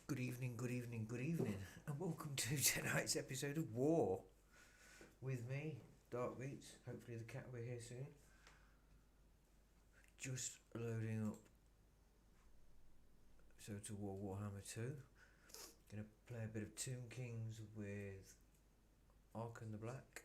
Good evening, good evening, good evening, and welcome to tonight's episode of War with me, Dark Beats. Hopefully, the cat will be here soon. Just loading up. So, to Warhammer 2. Gonna play a bit of Tomb Kings with Arkhan The Black.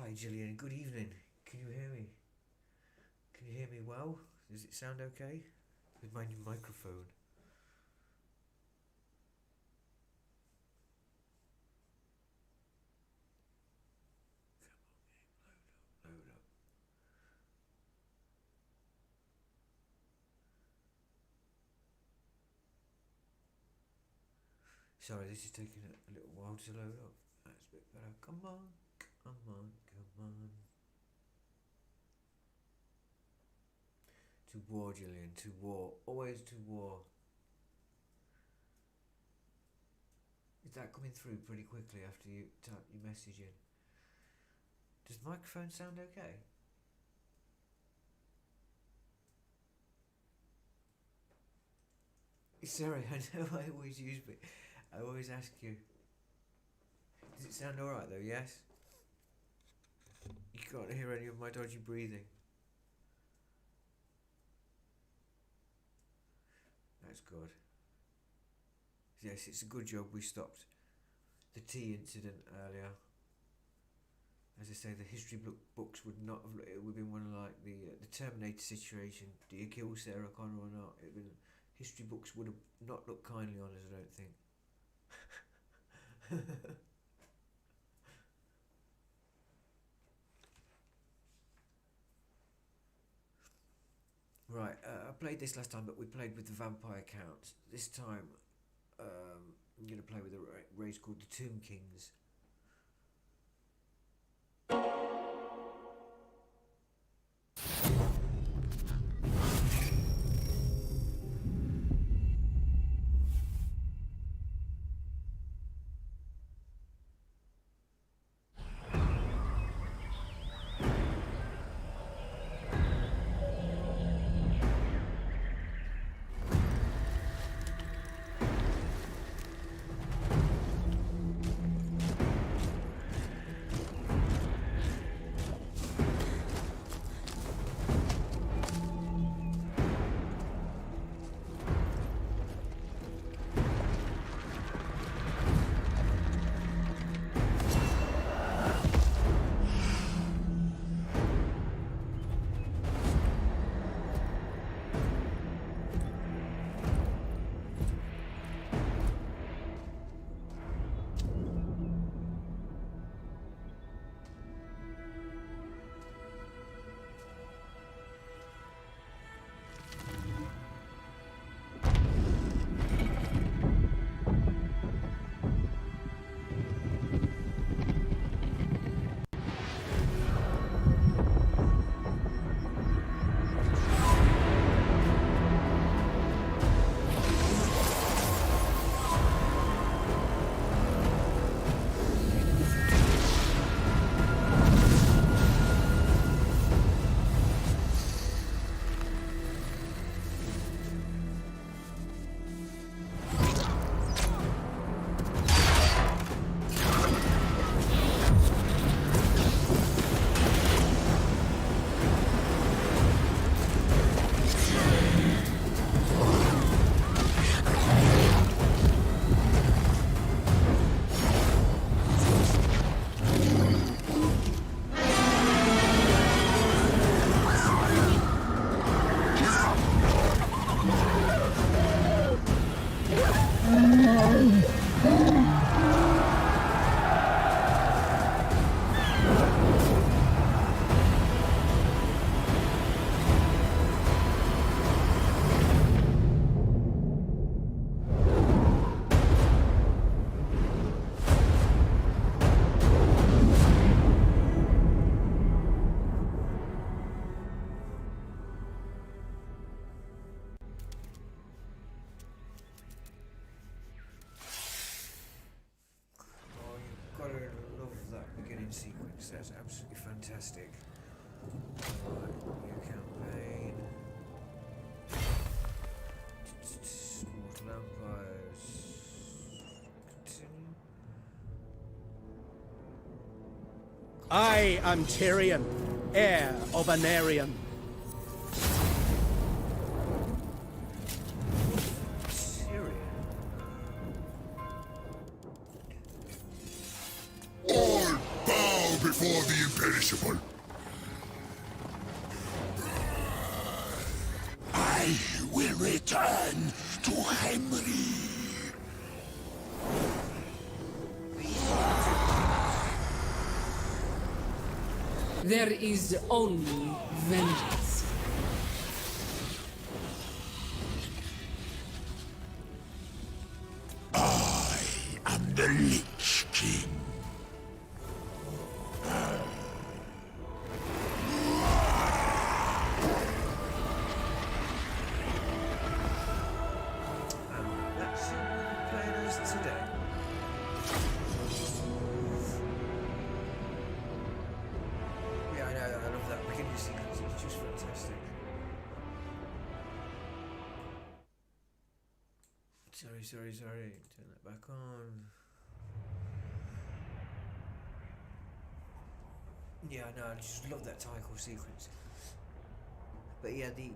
Hi Gillian, good evening. Can you hear me? Can you hear me well? Does it sound okay? With my new microphone. Come on, game, load up. Sorry, this is taking a little while to load up. That's a bit better. Come on. To war, Gillian, to war. Always to war. Is that coming through pretty quickly after you type your message in? Does the microphone sound okay? Sorry, I know I always use, but I always ask you. Does it sound alright though, yes? You can't hear any of my dodgy breathing. That's good. Yes, it's a good job we stopped the tea incident earlier. As I say, the history books would not have. It would have been one of like the Terminator situation. Do you kill Sarah Connor or not? It been history books would have not looked kindly on us. I don't think. Right, I played this last time, but we played with the vampire count. This time, I'm going to play with a race called the Tomb Kings. sequence. That's absolutely fantastic. Right, new campaign. Mortal Empires. Continue. I am Tyrion, heir of Anarion. Syria. All bow before the imperishable. I will return to Henry. There is only vengeance. I am the Lich King. That's what we're playing as today. Yeah, I know, I love that beginning sequence, it's just fantastic. Sorry, turn that back on. Yeah, I know, I just love that Thanqual sequence. But yeah, the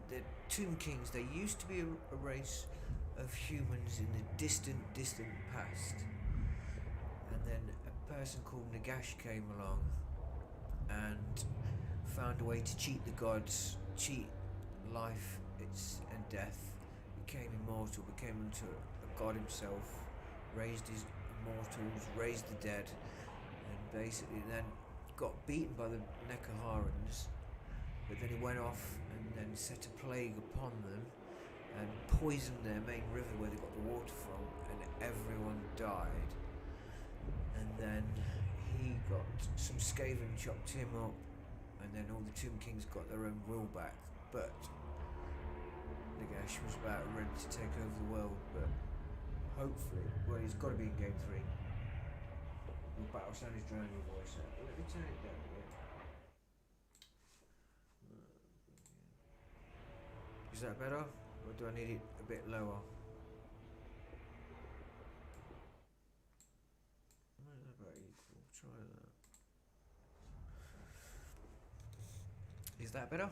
Tomb Kings, they used to be a race of humans in the distant past. And then a person called Nagash came along and found a way to cheat the gods, cheat life and death, became immortal, became into a god himself, raised his immortals, raised the dead, and basically then got beaten by the Nagaharans, but then he went off and then set a plague upon them and poisoned their main river where they got the water from, and everyone died. And then he got some Skaven chopped him up, and then all the Tomb Kings got their own rule back. But Nagash was about ready to take over the world, but hopefully, well, he's got to be in game 3. The battle sound is drowning your voice out. Let me turn it down again. Is that better? Or do I need it a bit lower? About equal. Try that. Is that better?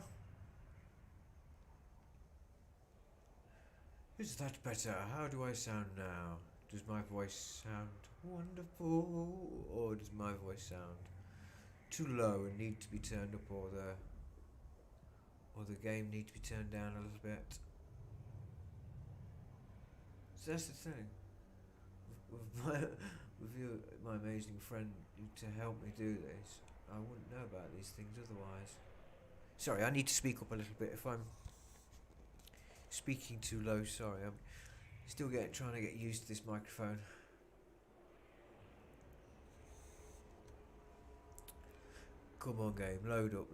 Is that better? How do I sound now? Does my voice sound wonderful, or does my voice sound too low and need to be turned up, or the game need to be turned down a little bit? So that's the thing. With you, my amazing friend, to help me do this, I wouldn't know about these things otherwise. Sorry, I need to speak up a little bit. If I'm speaking too low, sorry. I'm still trying to get used to this microphone. Come on, game, load up.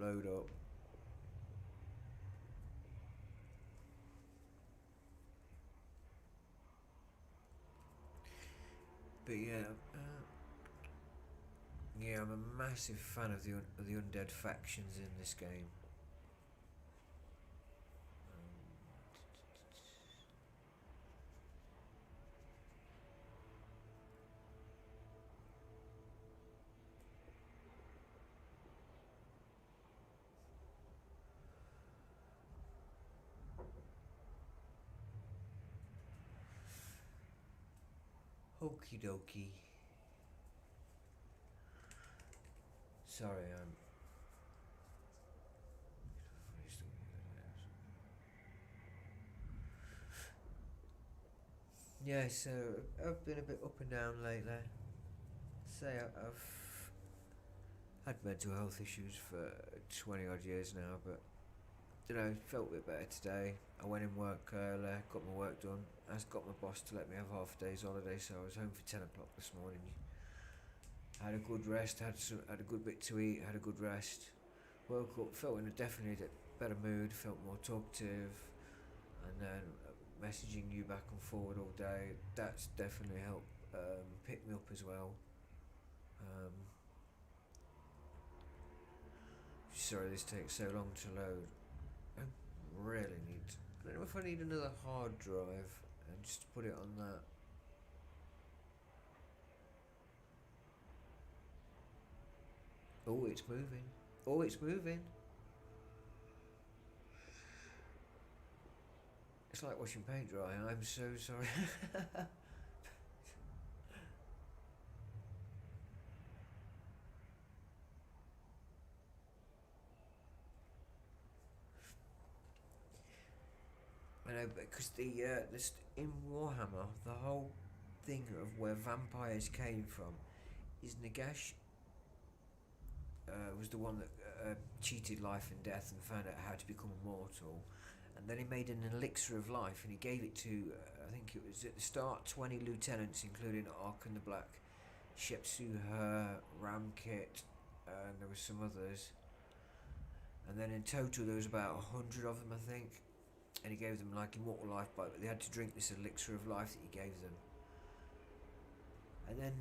But yeah, I'm a massive fan of the undead factions in this game. Okie dokie. Sorry, yeah, so I've been a bit up and down lately. I've had mental health issues for 20 odd years now, but felt a bit better today. I went in work early, got my work done. I got my boss to let me have half a day's holiday, so I was home for 10 o'clock this morning. Had a good rest, had a good bit to eat, had a good rest. Woke up, felt in definitely a better mood, felt more talkative, and then messaging you back and forward all day, that's definitely helped pick me up as well. Sorry, this takes so long to load. I really need. I don't know if I need another hard drive and just put it on that. Oh, it's moving. Oh, it's moving. It's like watching paint dry. I'm so sorry. I know, because this in Warhammer, the whole thing of where vampires came from is Nagash was the one that cheated life and death and found out how to become immortal, and then he made an elixir of life and he gave it to I think it was at the start 20 lieutenants, including Arkhan The Black, Shepsu-Her, Ramkit, and there were some others, and then in total there was about 100 of them, I think. And he gave them like immortal life, but they had to drink this elixir of life that he gave them. And then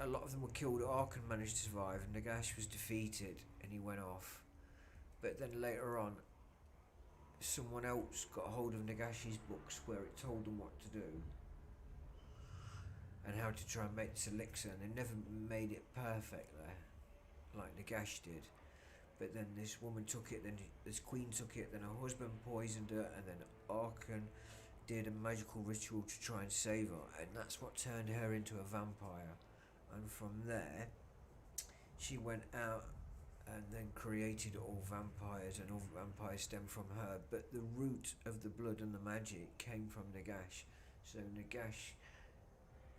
a lot of them were killed. Arkhan managed to survive, and Nagash was defeated, and he went off. But then later on, someone else got hold of Nagash's books where it told them what to do and how to try and make this elixir, and they never made it perfectly like Nagash did. But then this woman took it, then this queen took it, then her husband poisoned her, and then Arkhan did a magical ritual to try and save her, and that's what turned her into a vampire. And from there, she went out and then created all vampires, and all vampires stem from her. But the root of the blood and the magic came from Nagash. So Nagash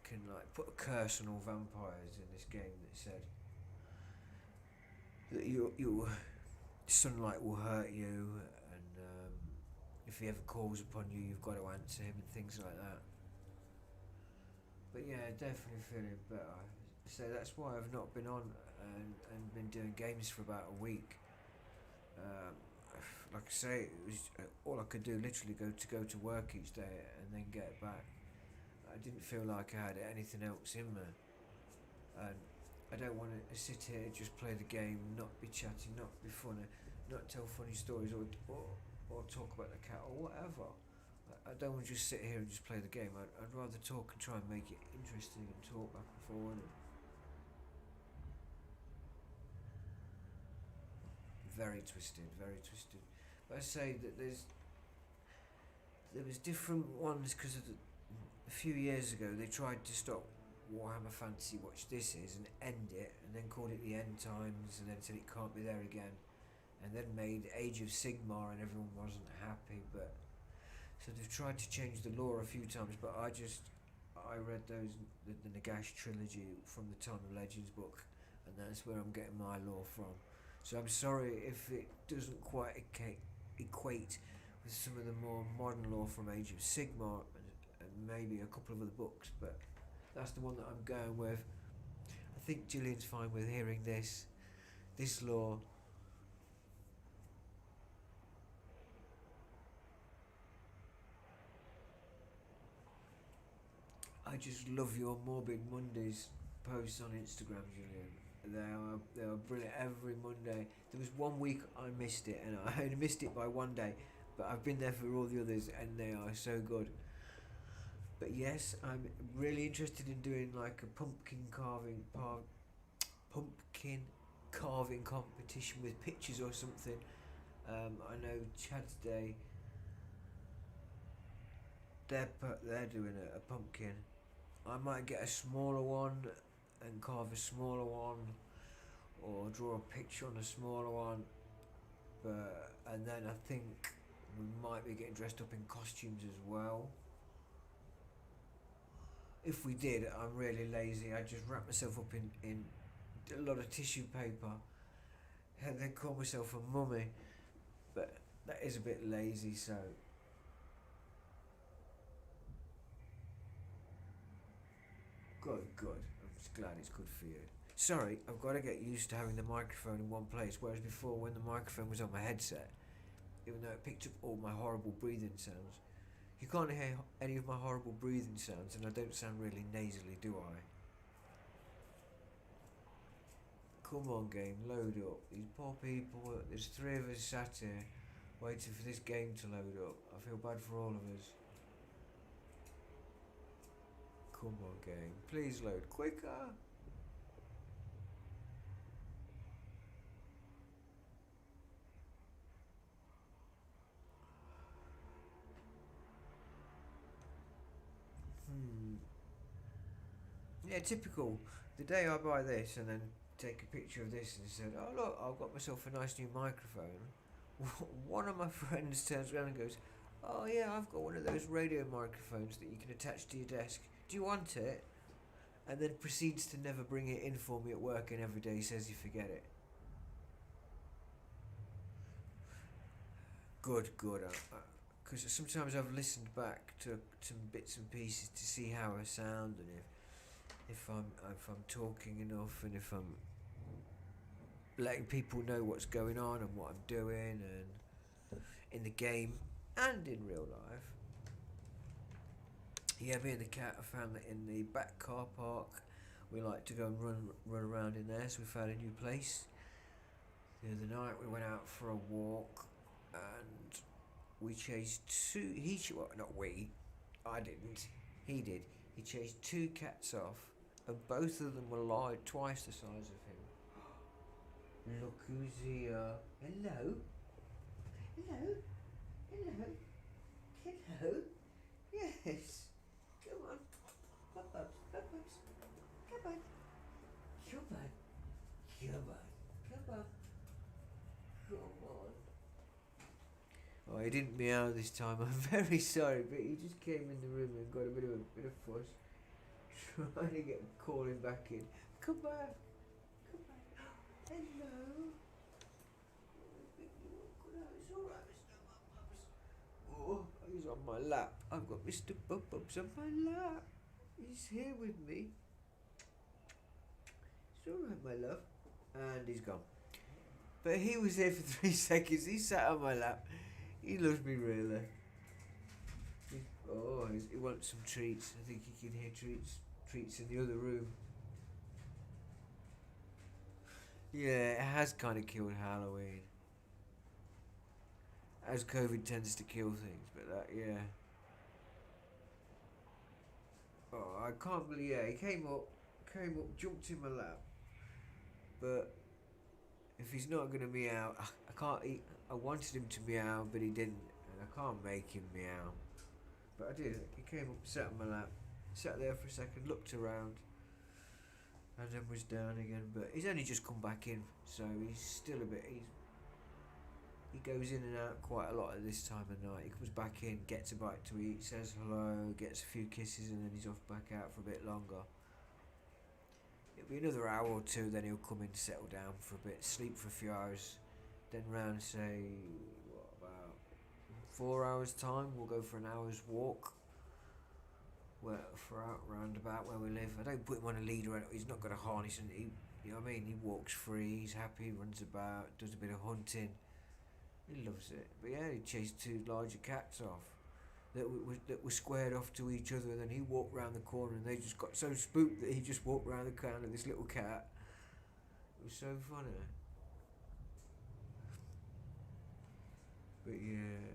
can like put a curse on all vampires in this game that said that you sunlight will hurt you, and if he ever calls upon you, you've got to answer him, and things like that. But yeah, definitely feeling better. So that's why I've not been on and been doing games for about a week. Like I say, it was all I could do, literally go to work each day and then get back. I didn't feel like I had anything else in me, and I don't want to sit here, just play the game, not be chatty, not be funny, not tell funny stories, or talk about the cat or whatever. I don't want to just sit here and just play the game. I'd rather talk and try and make it interesting and talk back and forward. Very twisted, very twisted. But I say that there was different ones because a few years ago they tried to stop Warhammer Fantasy Watch This Is and end it, and then called it the End Times, and then said it can't be there again, and then made Age of Sigmar, and everyone wasn't happy. But so they've tried to change the lore a few times, but I read the Nagash trilogy from the Time of Legends book, and that's where I'm getting my lore from. So I'm sorry if it doesn't quite equate with some of the more modern lore from Age of Sigmar and maybe a couple of other books, but that's the one that I'm going with. I think Gillian's fine with hearing this lore. I just love your Morbid Mondays posts on Instagram, Gillian. They are brilliant every Monday. There was 1 week I missed it, and I only missed it by one day, but I've been there for all the others, and they are so good. But yes, I'm really interested in doing like a pumpkin carving competition with pictures or something. I know Chad's Day, they're doing a pumpkin. I might get a smaller one and carve a smaller one, or draw a picture on a smaller one. And then I think we might be getting dressed up in costumes as well. If we did, I'm really lazy. I just wrap myself up in a lot of tissue paper and then call myself a mummy. But that is a bit lazy, so. Good. I'm just glad it's good for you. Sorry, I've got to get used to having the microphone in one place, whereas before when the microphone was on my headset, even though it picked up all my horrible breathing sounds, you can't hear any of my horrible breathing sounds, and I don't sound really nasally, do I? Come on, game, load up. These poor people, there's 3 of us sat here waiting for this game to load up. I feel bad for all of us. Come on, game, please load quicker. Yeah, typical. The day I buy this and then take a picture of this and said, oh look, I've got myself a nice new microphone. One of my friends turns around and goes, oh yeah, I've got one of those radio microphones that you can attach to your desk. Do you want it? And then proceeds to never bring it in for me at work, and every day says you forget it. Good. Because sometimes I've listened back to some bits and pieces to see how I sound, and if I'm talking enough, and if I'm letting people know what's going on and what I'm doing, and in the game and in real life. Yeah, me and the cat, I found that in the back car park. We like to go and run around in there, so we found a new place. The other night we went out for a walk and we chased 2. I didn't. He did. He chased 2 cats off, and both of them were twice the size of him. Look who's here. Hello. Yes. Come on. Come on. Oh, he didn't meow this time. I'm very sorry, but he just came in the room and got a bit of fuss, trying to get calling back in. Come back. Hello. It's all right, Mr. Bubs. Oh, he's on my lap. I've got Mr. Bubs on my lap. He's here with me. It's all right, my love. And he's gone. But he was there for 3 seconds. He sat on my lap. He loves me really. He wants some treats. I think he can hear treats in the other room. Yeah, it has kind of killed Halloween. As COVID tends to kill things, but that, yeah. Oh, I can't believe, yeah, he came up, jumped in my lap. But if he's not gonna meow, I wanted him to meow, but he didn't, and I can't make him meow. But I did. He came up, sat on my lap, sat there for a second, looked around, and then was down again. But he's only just come back in, so he's still a bit. He goes in and out quite a lot at this time of night. He comes back in, gets a bite to eat, says hello, gets a few kisses, and then he's off back out for a bit longer. It'll be another hour or 2, then he'll come in, settle down for a bit, sleep for a few hours, then round, say, about 4 hours time, we'll go for an hour's walk. Round about where we live. I don't put him on a lead or he's not got a harness, and you know what I mean. He walks free. He's happy. Runs about. Does a bit of hunting. He loves it. But yeah, he chased 2 larger cats off that were squared off to each other, and then he walked round the corner, and they just got so spooked that he just walked round the corner of this little cat. It was so funny. But yeah.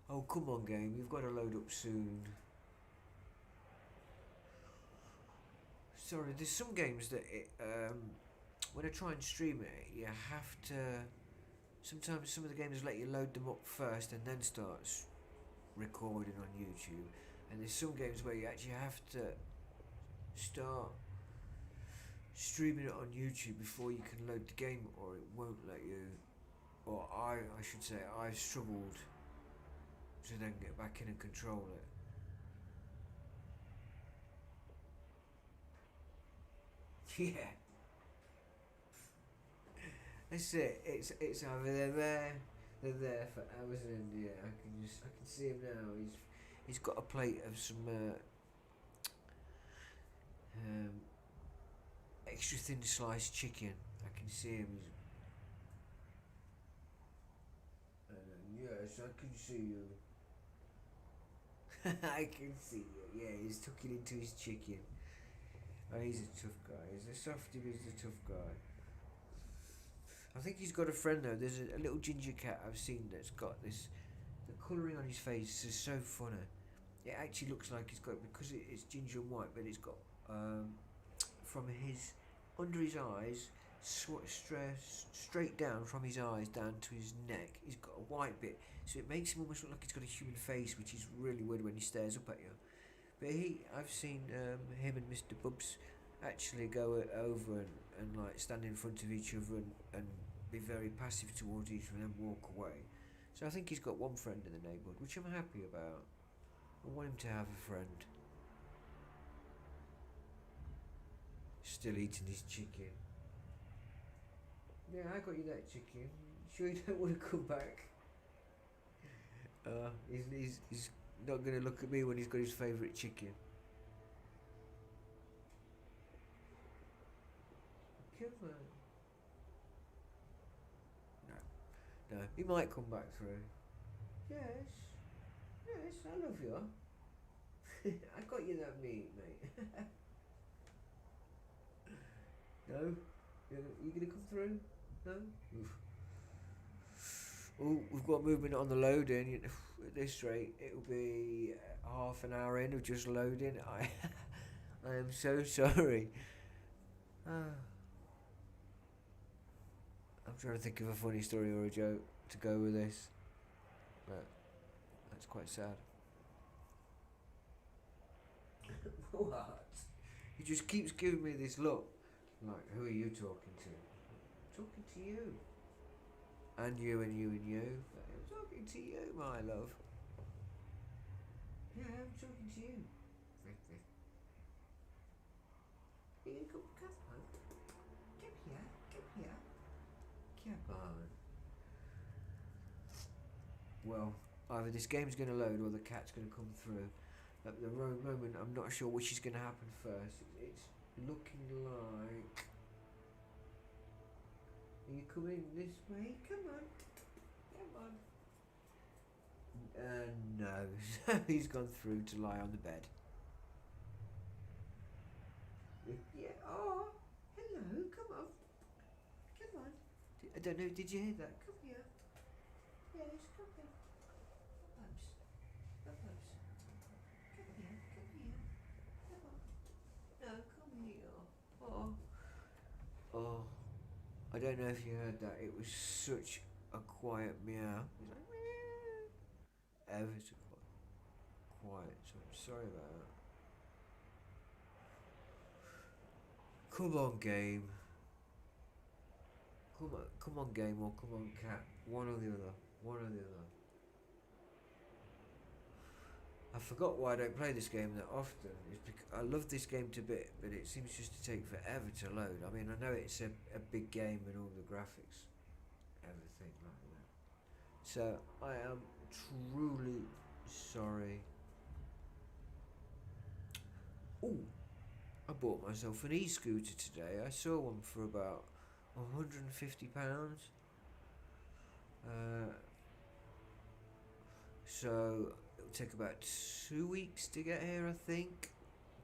Oh, come on, game. You've got to load up soon. Sorry, there's some games that when I try and stream it, you have to. Sometimes some of the games let you load them up first and then start recording on YouTube. And there's some games where you actually have to start streaming it on YouTube before you can load the game, or it won't let you. Or I should say, I've struggled to then get back in and control it. Yeah. That's it. It's either they're there for hours and yeah, I can see him now. He's got a plate of some extra thin sliced chicken. I can see him. Yes, I can see you. I can see you. Yeah, he's tucking into his chicken. Oh, he's a tough guy. He's a softy, but he's a tough guy. I think he's got a friend though. There's a little ginger cat I've seen that's got this. The colouring on his face is so funny. It actually looks like he's got, because it's ginger and white, but it's got from his under his eyes, straight down from his eyes down to his neck. He's got a white bit, so it makes him almost look like he's got a human face, which is really weird when he stares up at you. But I've seen him and Mr. Bubs actually go over and like stand in front of each other and be very passive towards each other and then walk away. So I think he's got one friend in the neighbourhood, which I'm happy about. I want him to have a friend. Still eating his chicken. Yeah, I got you that chicken. Sure you don't want to come back? He's not going to look at me when he's got his favourite chicken. Come on. No, he might come back through. Yes, I love you. I got you that meat, mate. No? You gonna come through? No? Oof. Oh, we've got movement on the loading. At this rate, it'll be half an hour in of just loading. I am so sorry. I'm trying to think of a funny story or a joke to go with this, but that's quite sad. What? He just keeps giving me this look, like, who are you talking to? I'm talking to you. And you and you and you. I'm talking to you, my love. Yeah, I'm talking to you. Are you gonna come on? Come here. Come on. Well, either this game's going to load or the cat's going to come through. At the moment, I'm not sure which is going to happen first. It's looking like... Are you coming this way? Come on. No. He's gone through to lie on the bed. Yeah. Oh, hello. Come on. I don't know. Did you hear that? Come here. Yes, come here. Bubs. Come here. Come on. No, come here. Oh. I don't know if you heard that. It was such a quiet meow. It was like meow. Ever so quiet. So I'm sorry about that. Come on, game. Come on, game, or come on, cat. One or the other. I forgot why I don't play this game that often. It's because I love this game to bit, but it seems just to take forever to load. I mean, I know it's a big game and all the graphics, everything like that. So I am truly sorry. Oh, I bought myself an e-scooter today. I saw one for about £150. So it'll take about 2 weeks to get here, I think.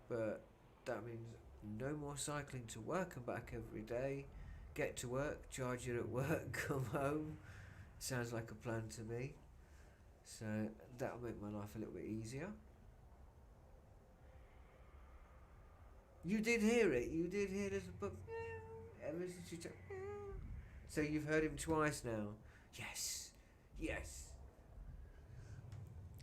But that means no more cycling to work and back every day. Get to work, charge it at work, come home. Sounds like a plan to me. So that'll make my life a little bit easier. You did hear it. You did hear this book. Ever since you took. So you've heard him twice now. Yes.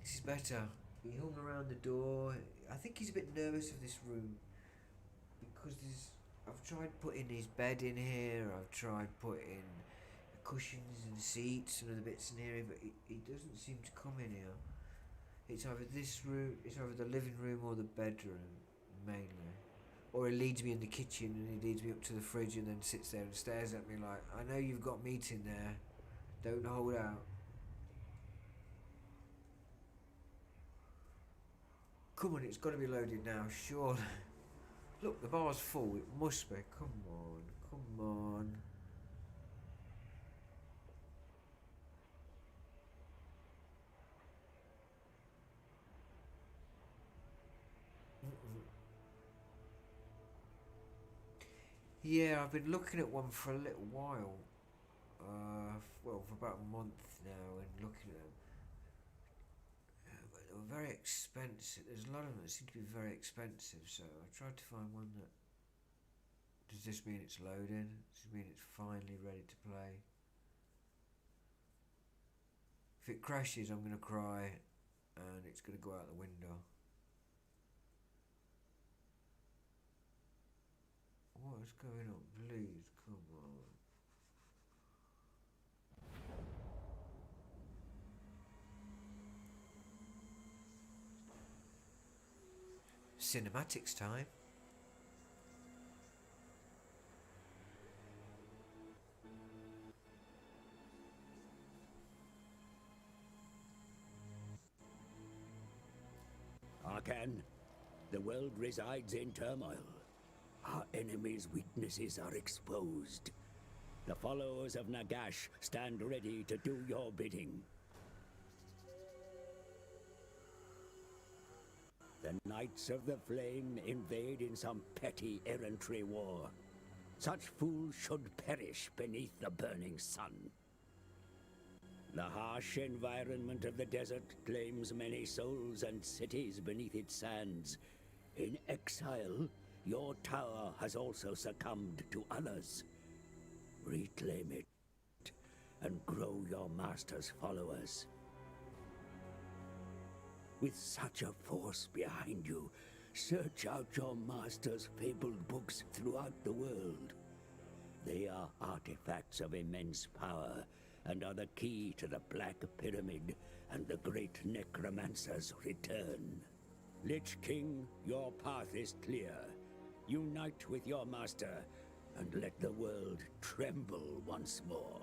This is better. He hung around the door. I think he's a bit nervous of this room because I've tried putting his bed in here. I've tried putting cushions and seats and other bits in here, but he doesn't seem to come in here. It's either this room, it's either the living room or the bedroom, mainly. Or he leads me in the kitchen and he leads me up to the fridge and then sits there and stares at me like, I know you've got meat in there, don't hold out. Come on, it's got to be loaded now, surely. Look, the bar's full, it must be. Come on. Yeah, I've been looking at one for a little while. Well, for about a month now, and looking at them. But they were very expensive. There's a lot of them that seem to be very expensive, so I tried to find one that. Does this mean it's loading? Does this mean it's finally ready to play? If it crashes, I'm going to cry, and it's going to go out the window. What is going on? Please, come on. Cinematics time. Arkhan, the world resides in turmoil. Our enemies' weaknesses are exposed. The followers of Nagash stand ready to do your bidding. The Knights of the Flame invade in some petty errantry war. Such fools should perish beneath the burning sun. The harsh environment of the desert claims many souls and cities beneath its sands. In exile, your tower has also succumbed to others. Reclaim it, and grow your master's followers. With such a force behind you, search out your master's fabled books throughout the world. They are artifacts of immense power, and are the key to the Black Pyramid and the great Necromancer's return. Lich King, your path is clear. Unite with your master, and let the world tremble once more.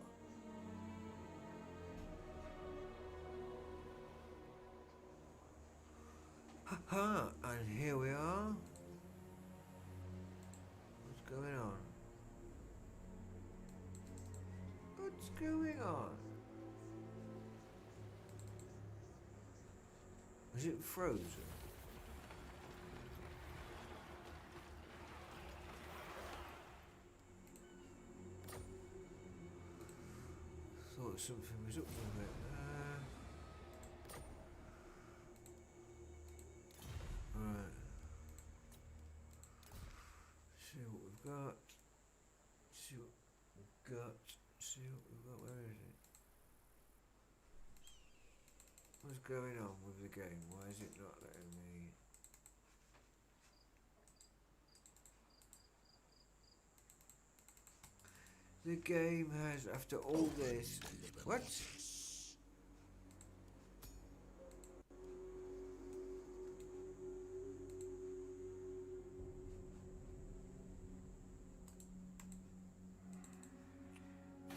Ha! And here we are. What's going on? What's going on? Is it frozen? Thought something was up with it. Right. See what we've got. See what we've got. See what we've got. Where is it? What's going on with the game? Why is it not letting me? The game has, after all this, what?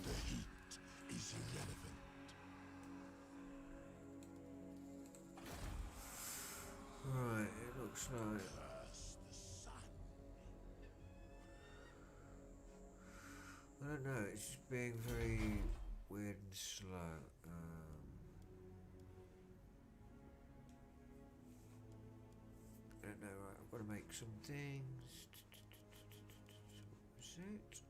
The heat is irrelevant. Right, it looks like. Curse the sun. I don't know, it's just being very weird and slow. I don't know, right, I've got to make some things. What is it?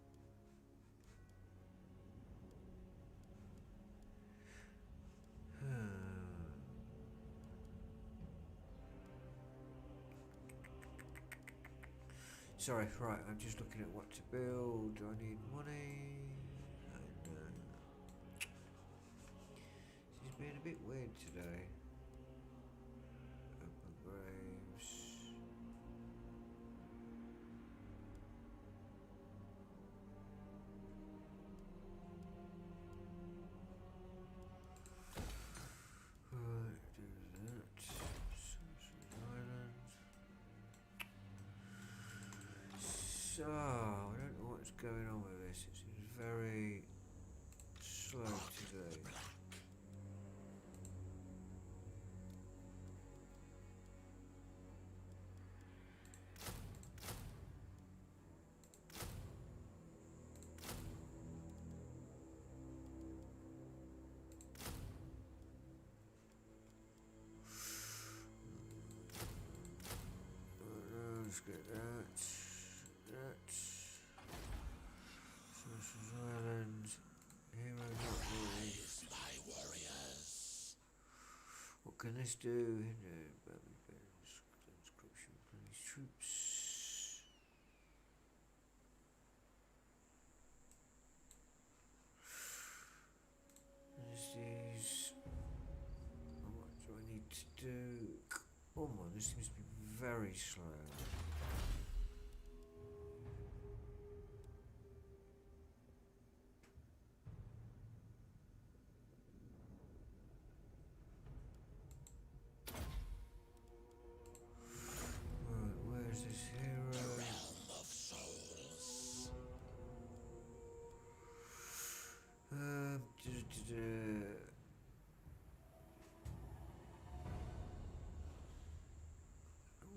Sorry, right, I'm just looking at what to build. Do I need money? I know. She's being a bit weird today. Open graves. Right, do that. Sunshine Island. So, I don't know what's going on with this. It seems very slow today. Let's get that. Island. Hero not really. My warriors. What can this do? Conscription from these troops. There's these. What do I need to do? Oh man, this seems to be very slow. Right, where's this hero? Realm of souls. I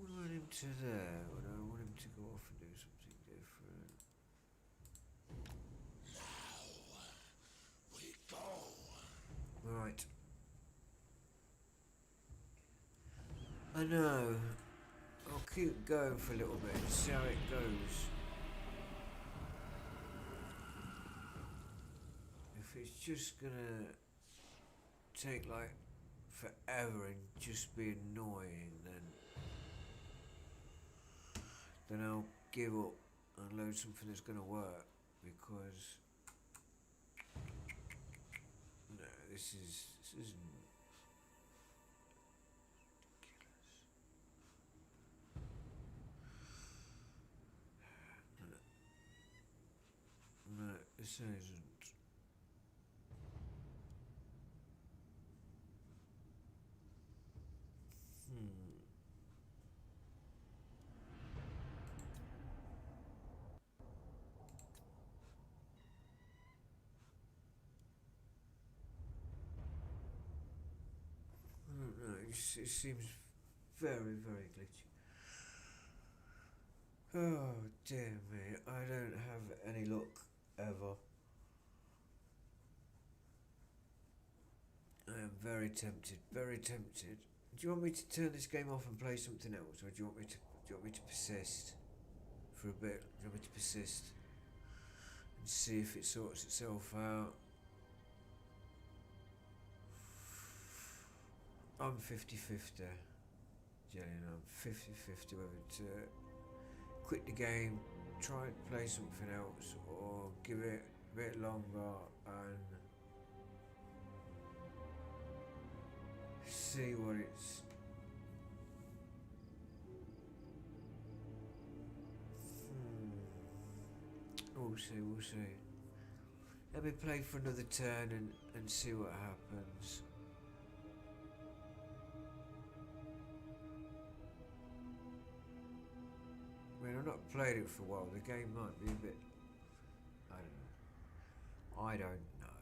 wouldn't want him to there, but I want him to go off and do something different. We go. Right. I know. I'll keep going for a little bit and see how it goes. If it's just gonna take like forever and just be annoying, then I'll give up and load something that's gonna work, because no, this isn't ridiculous. No, this isn't. I don't know, it seems very, very glitchy. Oh dear me, I don't have any luck ever. I am very tempted, very tempted. Do you want me to turn this game off and play something else, or do you want me to persist for a bit? Do you want me to persist and see if it sorts itself out? I'm 50-50, Jillian. I'm 50-50 whether to quit the game, try and play something else, or give it a bit longer and see what it's. We'll see. Let me play for another turn and see what happens. I mean, I've not played it for a while. The game might be a bit. I don't know.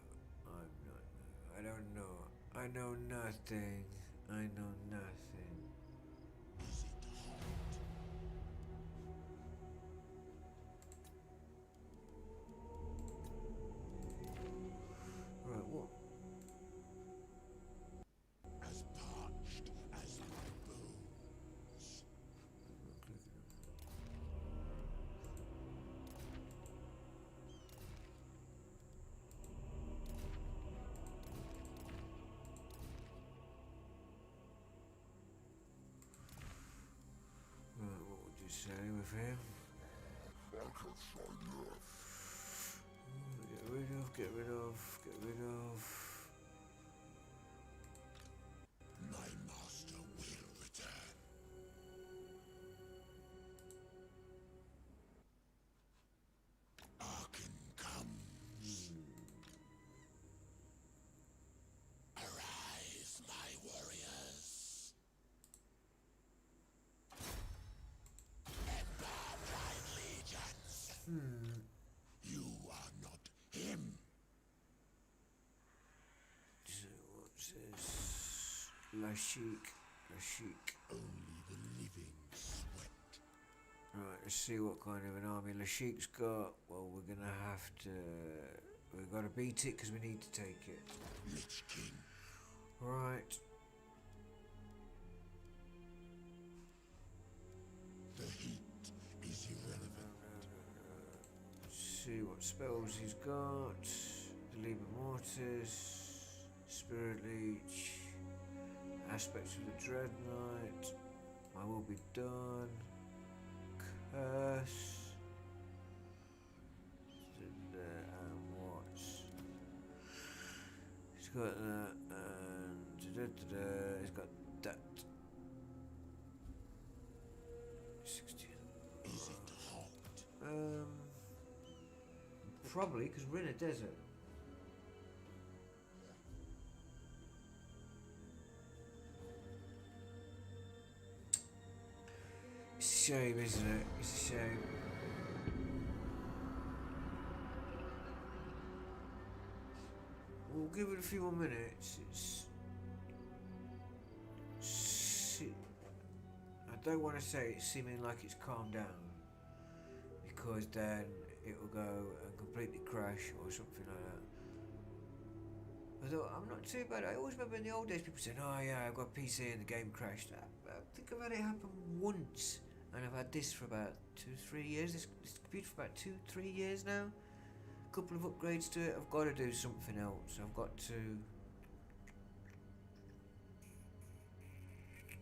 I don't know. I know nothing. I know nothing. Is it hot? Right, what? As parched as my bones. Right, what would you say with him? I can find you. Get rid of. My master will return. Arkhan comes. Arise, my warriors. Empire Pride Legions. You are not him. So what's this? Lashik. Only the living sweat. Right, let's see what kind of an army Lashik's got. Well, we're gonna have to. We've got to beat it because we need to take it. Lich King. Right. The heat is irrelevant. see what spells he's got. The Liber Mortis, Spirit Leech, Aspects of the Dread Knight, I Will Be Done, Curse, and what's... He's got that, and he's got that. 16. Is it hot? Probably, because we're in a desert. It's a shame, isn't it? It's a shame. We'll give it a few more minutes. I don't want to say it's seeming like it's calmed down, because then it will go and completely crash or something like that. Although I'm not too bad. I always remember in the old days people saying, "Oh yeah, I've got a PC and the game crashed." I think I've had it happen once, and I've had this for about 2-3 years. This computer for about 2-3 years now. A couple of upgrades to it. I've got to do something else. I've got to.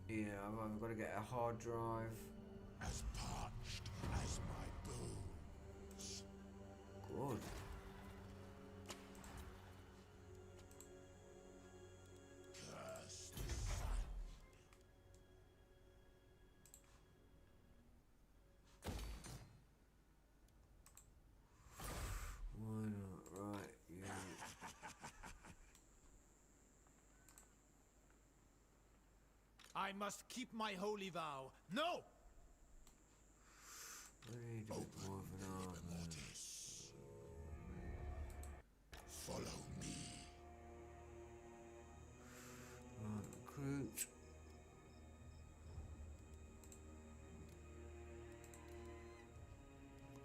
Yeah, I've got to get a hard drive. As parched as my bones. Good. Curse the sun. Why not? Right, yeah. I must keep my holy vow. No! I need a bit more of an arm. Mortis. Follow me. Right, recruit.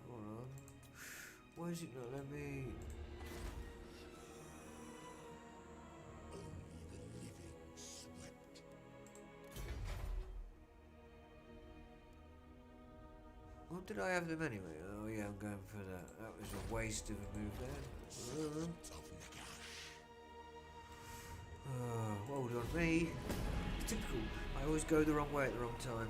Hold on. Why is it not letting me? Only the living sweat. What did I have them anyway? Oh yeah, I'm going for that. That was a waste of a move there. Servant of Nagash. Well done me. Typical. I always go the wrong way at the wrong time.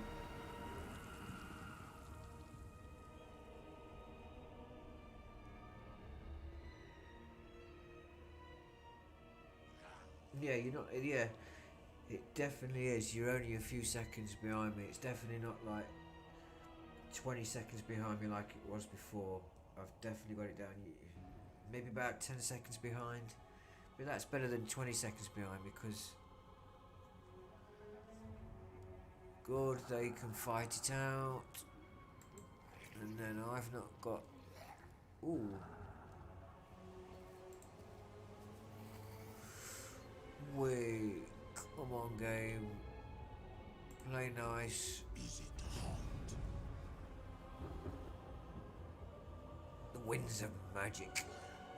Yeah, you're not. Yeah, it definitely is. You're only a few seconds behind me. It's definitely not like 20 seconds behind me like it was before. I've definitely got it down. Maybe about 10 seconds behind. But that's better than 20 seconds behind, because good, they can fight it out. And then I've not got. Ooh. Wait, come on, game. Play nice. Is it hot? The winds of magic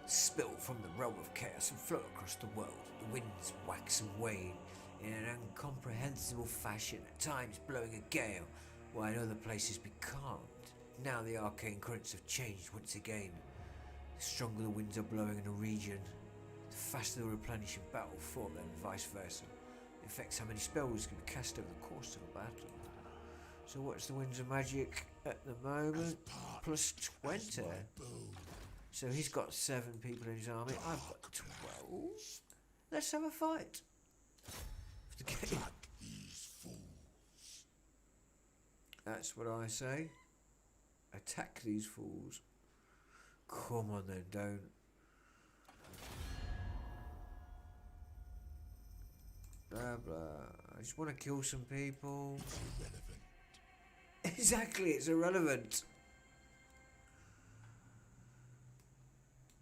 spill from the realm of chaos and flow across the world. The winds wax and wane in an incomprehensible fashion, at times blowing a gale, while in other places be calmed. Now the arcane currents have changed once again. The stronger the winds are blowing in a region, the faster they'll replenish in battle for them, and vice versa. It affects how many spells can be cast over the course of a battle. So what's the winds of magic at the moment? Plus 20. So he's got 7 people in his army. I've got 12. Let's have a fight. For the game. Attack these fools. That's what I say. Attack these fools. Come on then, don't. Blah blah. I just want to kill some people. It's irrelevant. Exactly, it's irrelevant.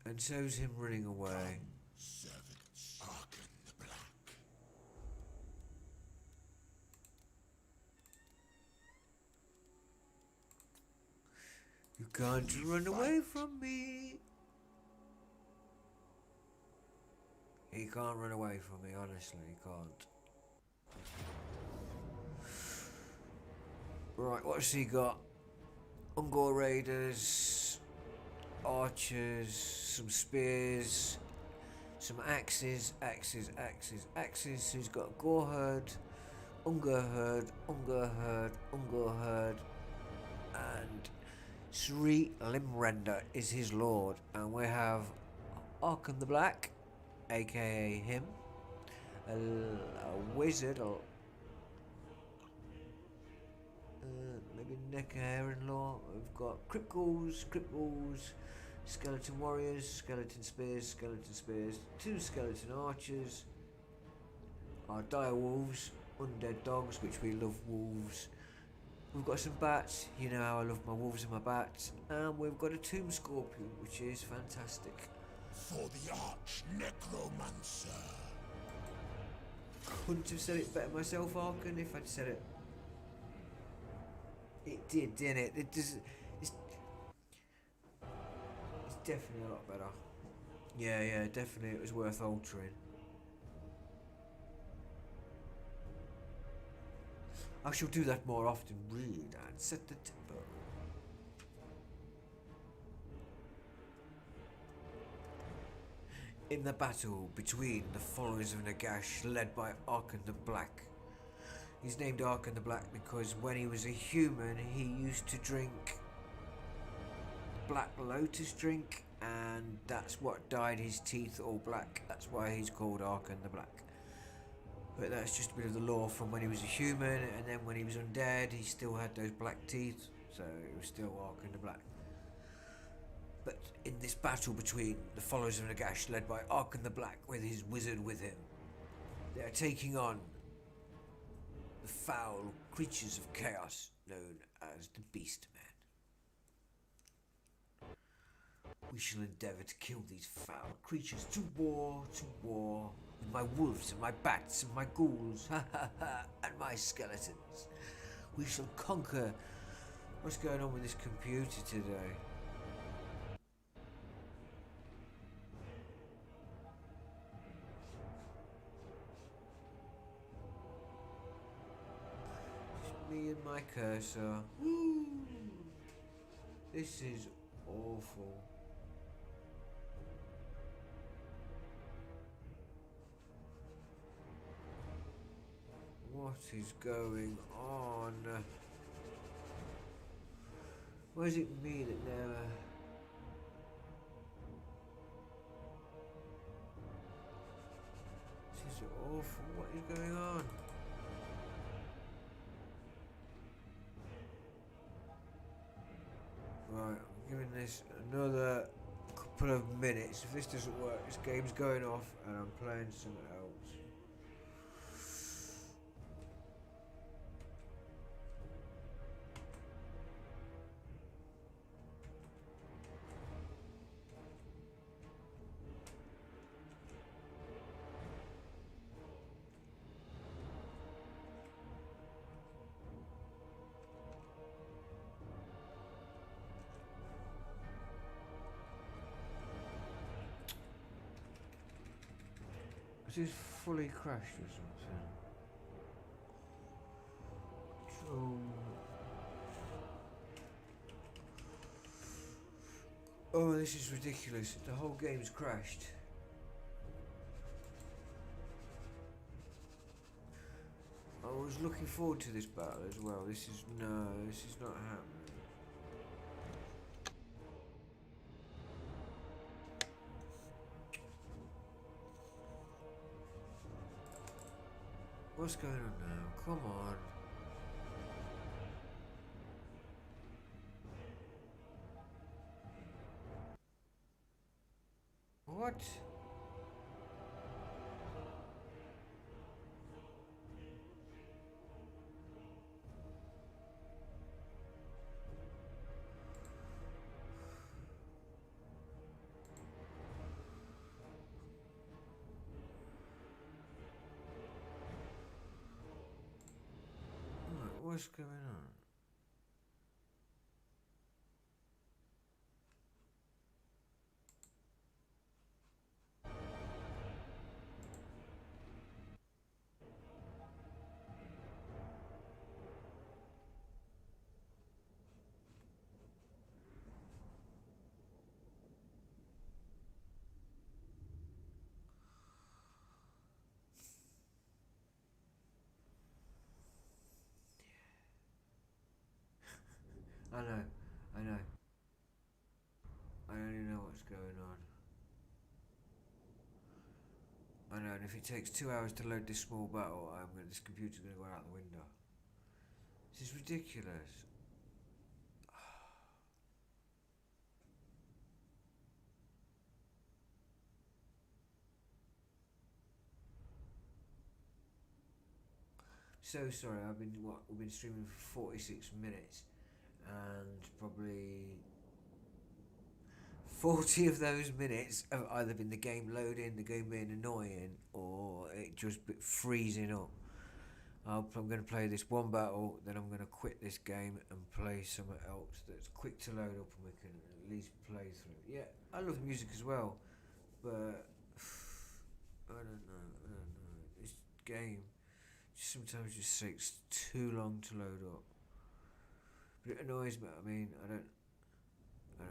And so's him running away. Servants. Arkhan the Black. You can't run away from me. He can't run away from me, honestly, he can't. Right, what's he got? Ungor Raiders. archers, some spears, some axes. Who's got Gore Herd, Unger Herd, and Sri Limrender is his lord. And we have Arkhan the Black, aka him, a wizard, or maybe Necker-in-law. We've got Crypt Ghouls, Skeleton Warriors, Skeleton Spears, two Skeleton Archers, our Dire Wolves, Undead Dogs, which we love wolves. We've got some bats, you know how I love my wolves and my bats, and we've got a Tomb Scorpion, which is fantastic. For the Arch Necromancer. Couldn't have said it better myself, Arkhan, if I'd said it. It did, didn't it? It's definitely a lot better. Yeah, definitely it was worth altering. I shall do that more often. Read and set the tempo. In the battle between the followers of Nagash, led by Arkhan the Black. He's named Arkhan the Black because when he was a human, he used to drink black lotus drink, and that's what dyed his teeth all black. That's why he's called Arkhan the Black. But that's just a bit of the lore from when he was a human, and then when he was undead, he still had those black teeth, so it was still Arkhan the Black. But in this battle between the followers of Nagash, led by Arkhan the Black with his wizard with him, they are taking on the foul creatures of chaos known as the Beast Men. We shall endeavour to kill these foul creatures to war, with my wolves and my bats and my ghouls, and my skeletons. We shall conquer. What's going on with this computer today? Just me and my cursor. Woo! This is awful. What is going on? Why is it me that never... This is awful. What is going on? Right, I'm giving this another couple of minutes. If this doesn't work, this game's going off and I'm playing something else. Is fully crashed or something? Oh, this is ridiculous. The whole game's crashed. I was looking forward to this battle as well. This is not happening. What's going on now? Come on. What? What's going on? I know. I know. I don't even know what's going on. I know, and if it takes 2 hours to load this small battle, this computer's going to go out the window. This is ridiculous. So sorry, we've been streaming for 46 minutes, and probably 40 of those minutes have either been the game loading, the game being annoying, or it just freezing up. I'm going to play this one battle, then I'm going to quit this game and play something else that's quick to load up and we can at least play through. Yeah, I love music as well, but I don't know. This game sometimes just takes too long to load up. But it annoys me. I mean, I don't know.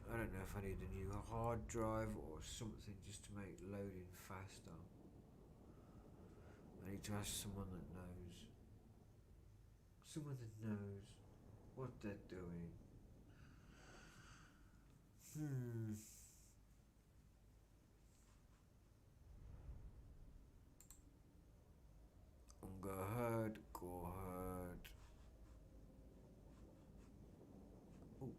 I don't know if I need a new hard drive or something just to make loading faster. I need to ask someone that knows. Someone that knows what they're doing. Go ahead. Ooh.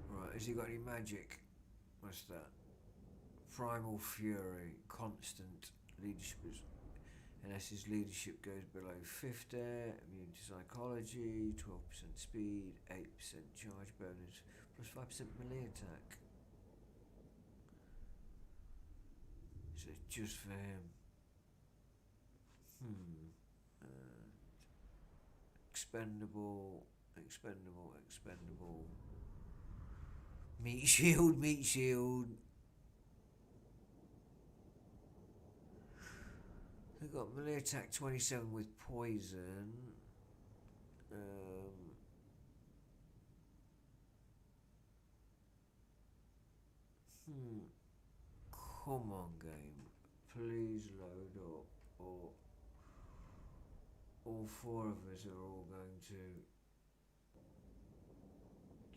Right, has he got any magic? What's that? Primal Fury, constant leadership is, unless his leadership goes below 50, immune to psychology, 12% speed, 8% charge bonus, plus 5% melee attack. So it's just for him. Expendable. Meat shield. They've got melee attack 27 with poison. Come on, game. Please load up, or all four of us are all going to.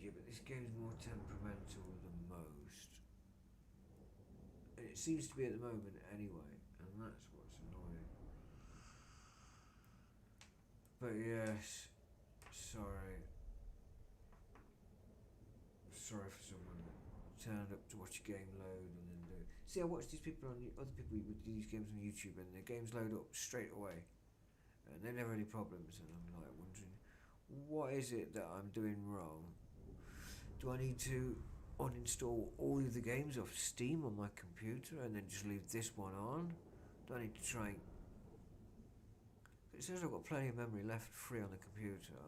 Yeah, but this game's more temperamental than most. And it seems to be at the moment anyway, and that's what's annoying. But yes, sorry for someone that turned up to watch a game load and then do it. See, I watch these people other people with these games on YouTube, and their games load up straight away. And they never any problems, and I'm like wondering, what is it that I'm doing wrong? Do I need to uninstall all of the games off Steam on my computer and then just leave this one on? Do I need to try and... It says I've got plenty of memory left free on the computer.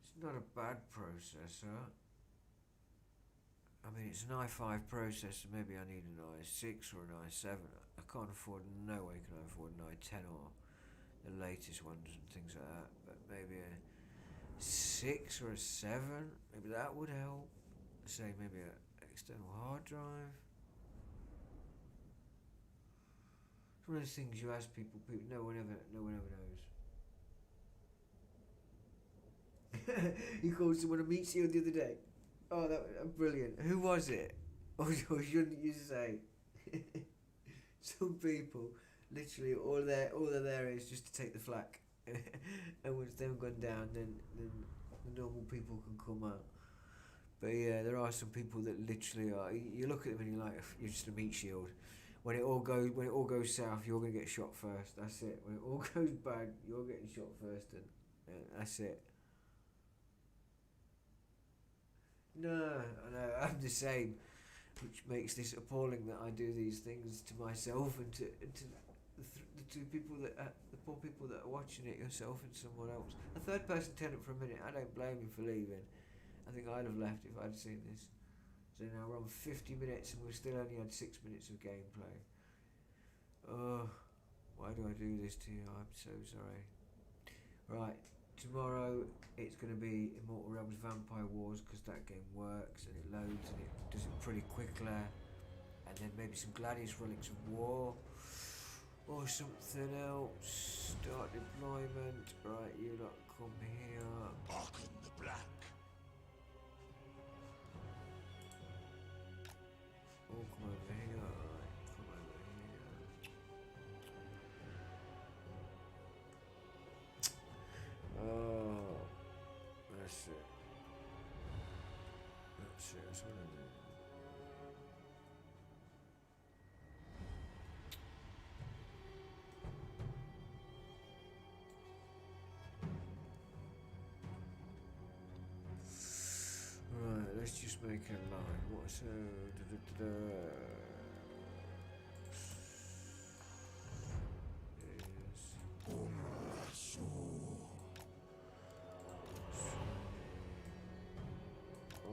It's not a bad processor. I mean, it's an i5 processor, maybe I need an i6 or an i7. I can't afford, no way can I afford an i10 or the latest ones and things like that, but maybe a 6 or a 7, maybe that would help. Say maybe an external hard drive. It's one of those things you ask people no one ever knows. You called someone a meat shield the other day. Oh, that was brilliant. Who was it? Or shouldn't you say? Some people, literally, all they're there is just to take the flak. And once they've gone down, then the normal people can come out. But yeah, there are some people that literally are. You look at them and you're like, you're just a meat shield. When it all goes south, you're gonna get shot first. That's it. When it all goes bad, you're getting shot first, and that's it. No, I know, I'm the same, which makes this appalling that I do these things to myself and to the two people the poor people that are watching it, yourself and someone else. A third person tenant for a minute, I don't blame him for leaving. I think I'd have left if I'd seen this. So now we're on 50 minutes and we've still only had 6 minutes of gameplay. Oh, why do I do this to you? I'm so sorry. Right. Tomorrow it's going to be Immortal Realms Vampire Wars, because that game works and it loads and it does it pretty quickly, and then maybe some Gladius Relics of War or something else. Start deployment. Right, you lot come here. Arkhan the Black. All come over here. Alright, come over here. Oh, that's it. That's it. That's what I do. Right, let's just make a line. What's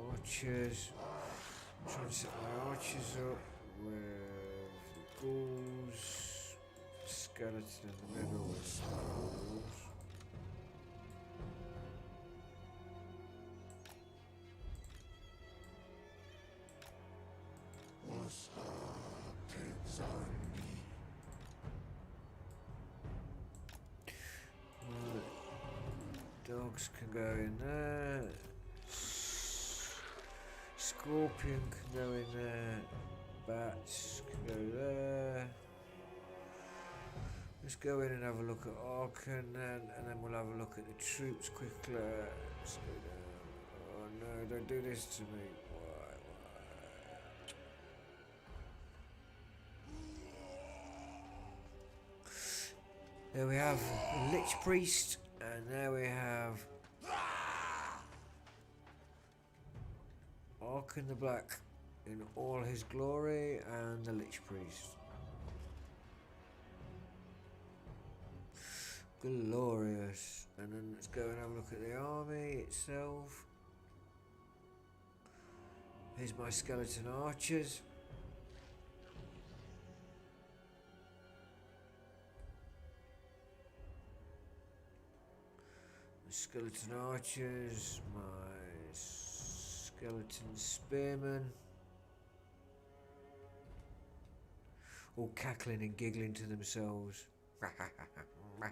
archers. I'm trying to set my archers up with the ghouls, skeleton in the middle with some ghouls. Dogs can go in there. Scorpion can go in there. Bats can go there. Let's go in and have a look at Arkhan and then we'll have a look at the troops quickly. Let's go down. Oh no, don't do this to me. Why? There we have the Lich Priest, and there we have Arkhan the Black in all his glory, and the Lich Priest. Glorious. And then let's go and have a look at the army itself. Here's my skeleton archers. Skeleton archers, my skeleton spearmen, all cackling and giggling to themselves. And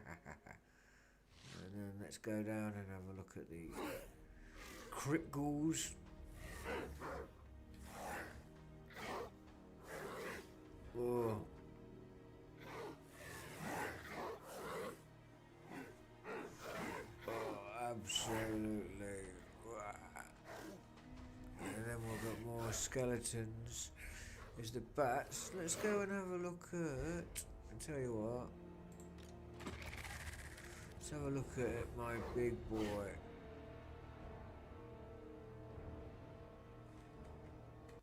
then let's go down and have a look at the crypt ghouls. Oh. Absolutely. And then we've got more skeletons. There's the bats. Let's go and have a look at... I'll tell you what. Let's have a look at my big boy.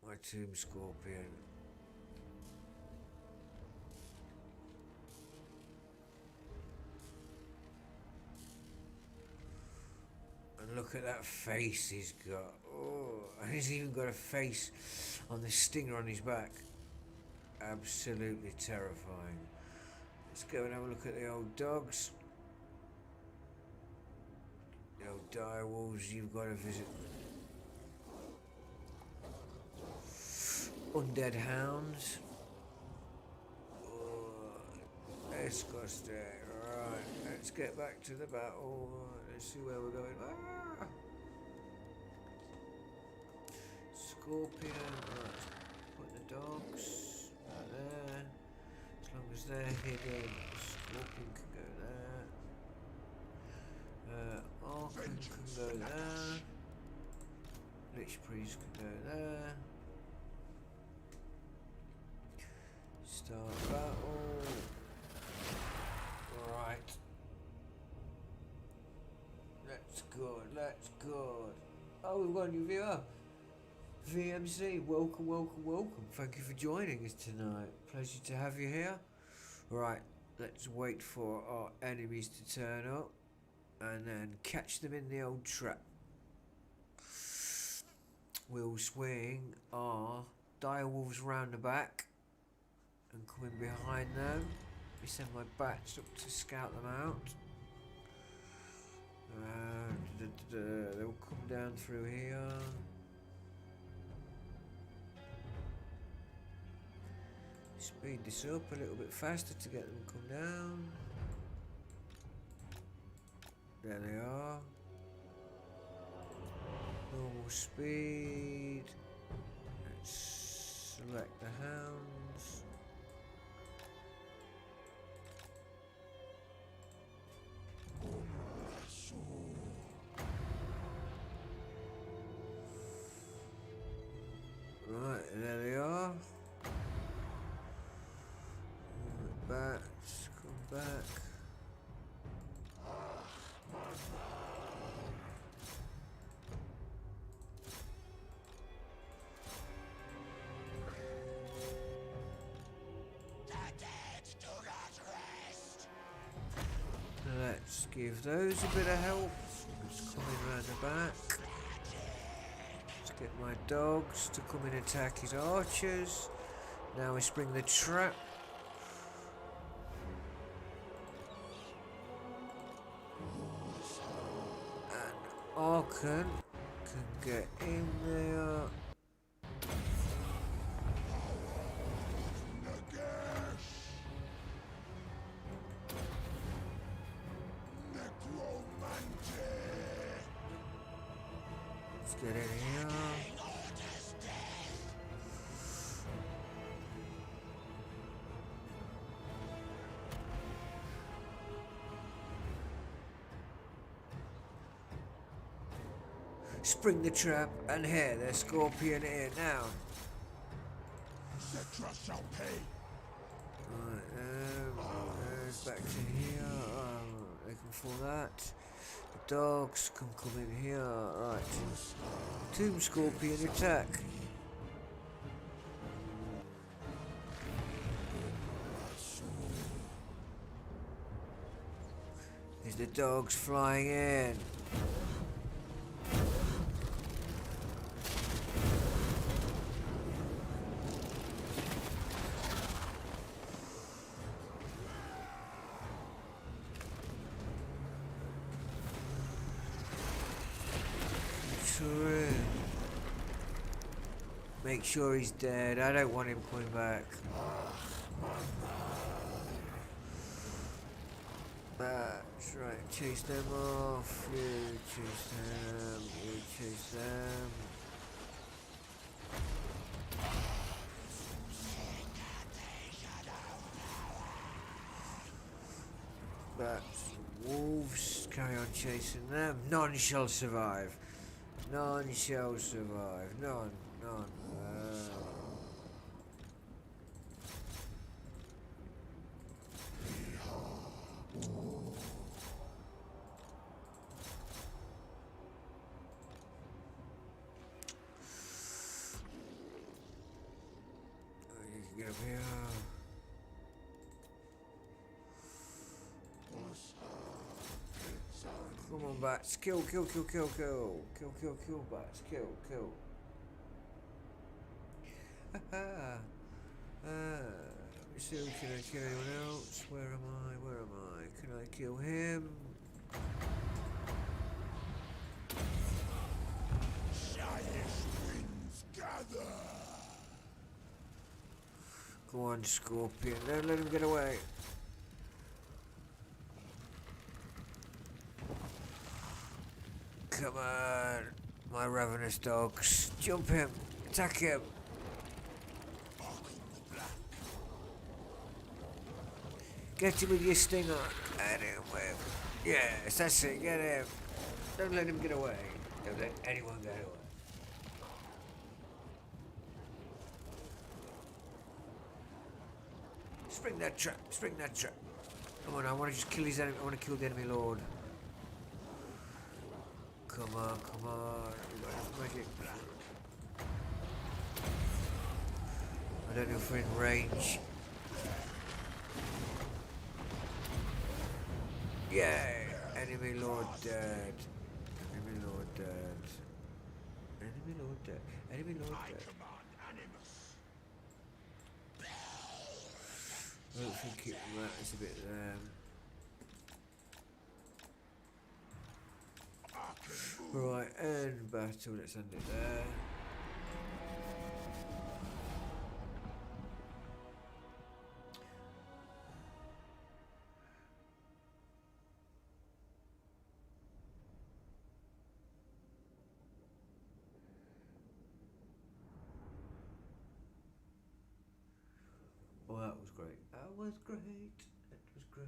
My tomb scorpion. And look at that face he's got. Oh, and he's even got a face on the stinger on his back. Absolutely terrifying. Let's go and have a look at the old dogs. The old dire wolves you've got to visit. Undead hounds. Oh, disgusting. Right, let's get back to the battle. Let's see where we're going. Ah! Scorpion. Right. Put the dogs right there. As long as they're hidden, the scorpion can go there. Arkhan can go there. Lich Priest can go there. Start battle. Right. That's good, that's good. Oh, we've got a new viewer. VMC, welcome, welcome, welcome. Thank you for joining us tonight. Pleasure to have you here. Right, let's wait for our enemies to turn up and then catch them in the old trap. We'll swing our direwolves round the back and come in behind them. We send my bats up to scout them out. They'll come down through here. Speed this up a little bit faster to get them to come down. There they are. Normal speed. Let's select the hounds. Right, there they are. Bats, come back. Let's give those a bit of help. Just coming around the back. Let's get my dogs to come and attack his archers. Now we spring the trap. And Arkhan can get in there. Nagash. Necromancer. Let's get in here. Spring the trap and here, there's Scorpion here now. Zetra shall pay. Right, back to here. They can fall that. The dogs can come in here. Right. Tomb Scorpion attack. There's the dogs flying in. Make sure he's dead. I don't want him coming back. That's right. Chase them off. You chase them. You chase them. That's wolves. Carry on chasing them. None shall survive. None shall survive. None. None. You can get up here. Come on, bats. Kill, kill, kill, kill, kill. Kill, kill, kill, bats. Kill, kill. So can I kill anyone else? Where am I? Where am I? Can I kill him? Giant winds gather. Go on, Scorpion. Don't let him get away. Come on, my ravenous dogs. Jump him. Attack him. Arkhan the Black. Get him with your stinger. Get him with. Yes, that's it. Get him. Don't let him get away. Don't let anyone get away. Spring that trap. Spring that trap. Come on, I want to just kill his enemy. I want to kill the enemy lord. Come on, come on. We got enough magic. I don't know if we're in range. Yay! Enemy lord dead. Enemy lord dead. Enemy lord dead. Enemy lord I dead. command Animus. Hopefully keep that. It's a bit Right, end battle. Let's end it there. great. That was great. That was great.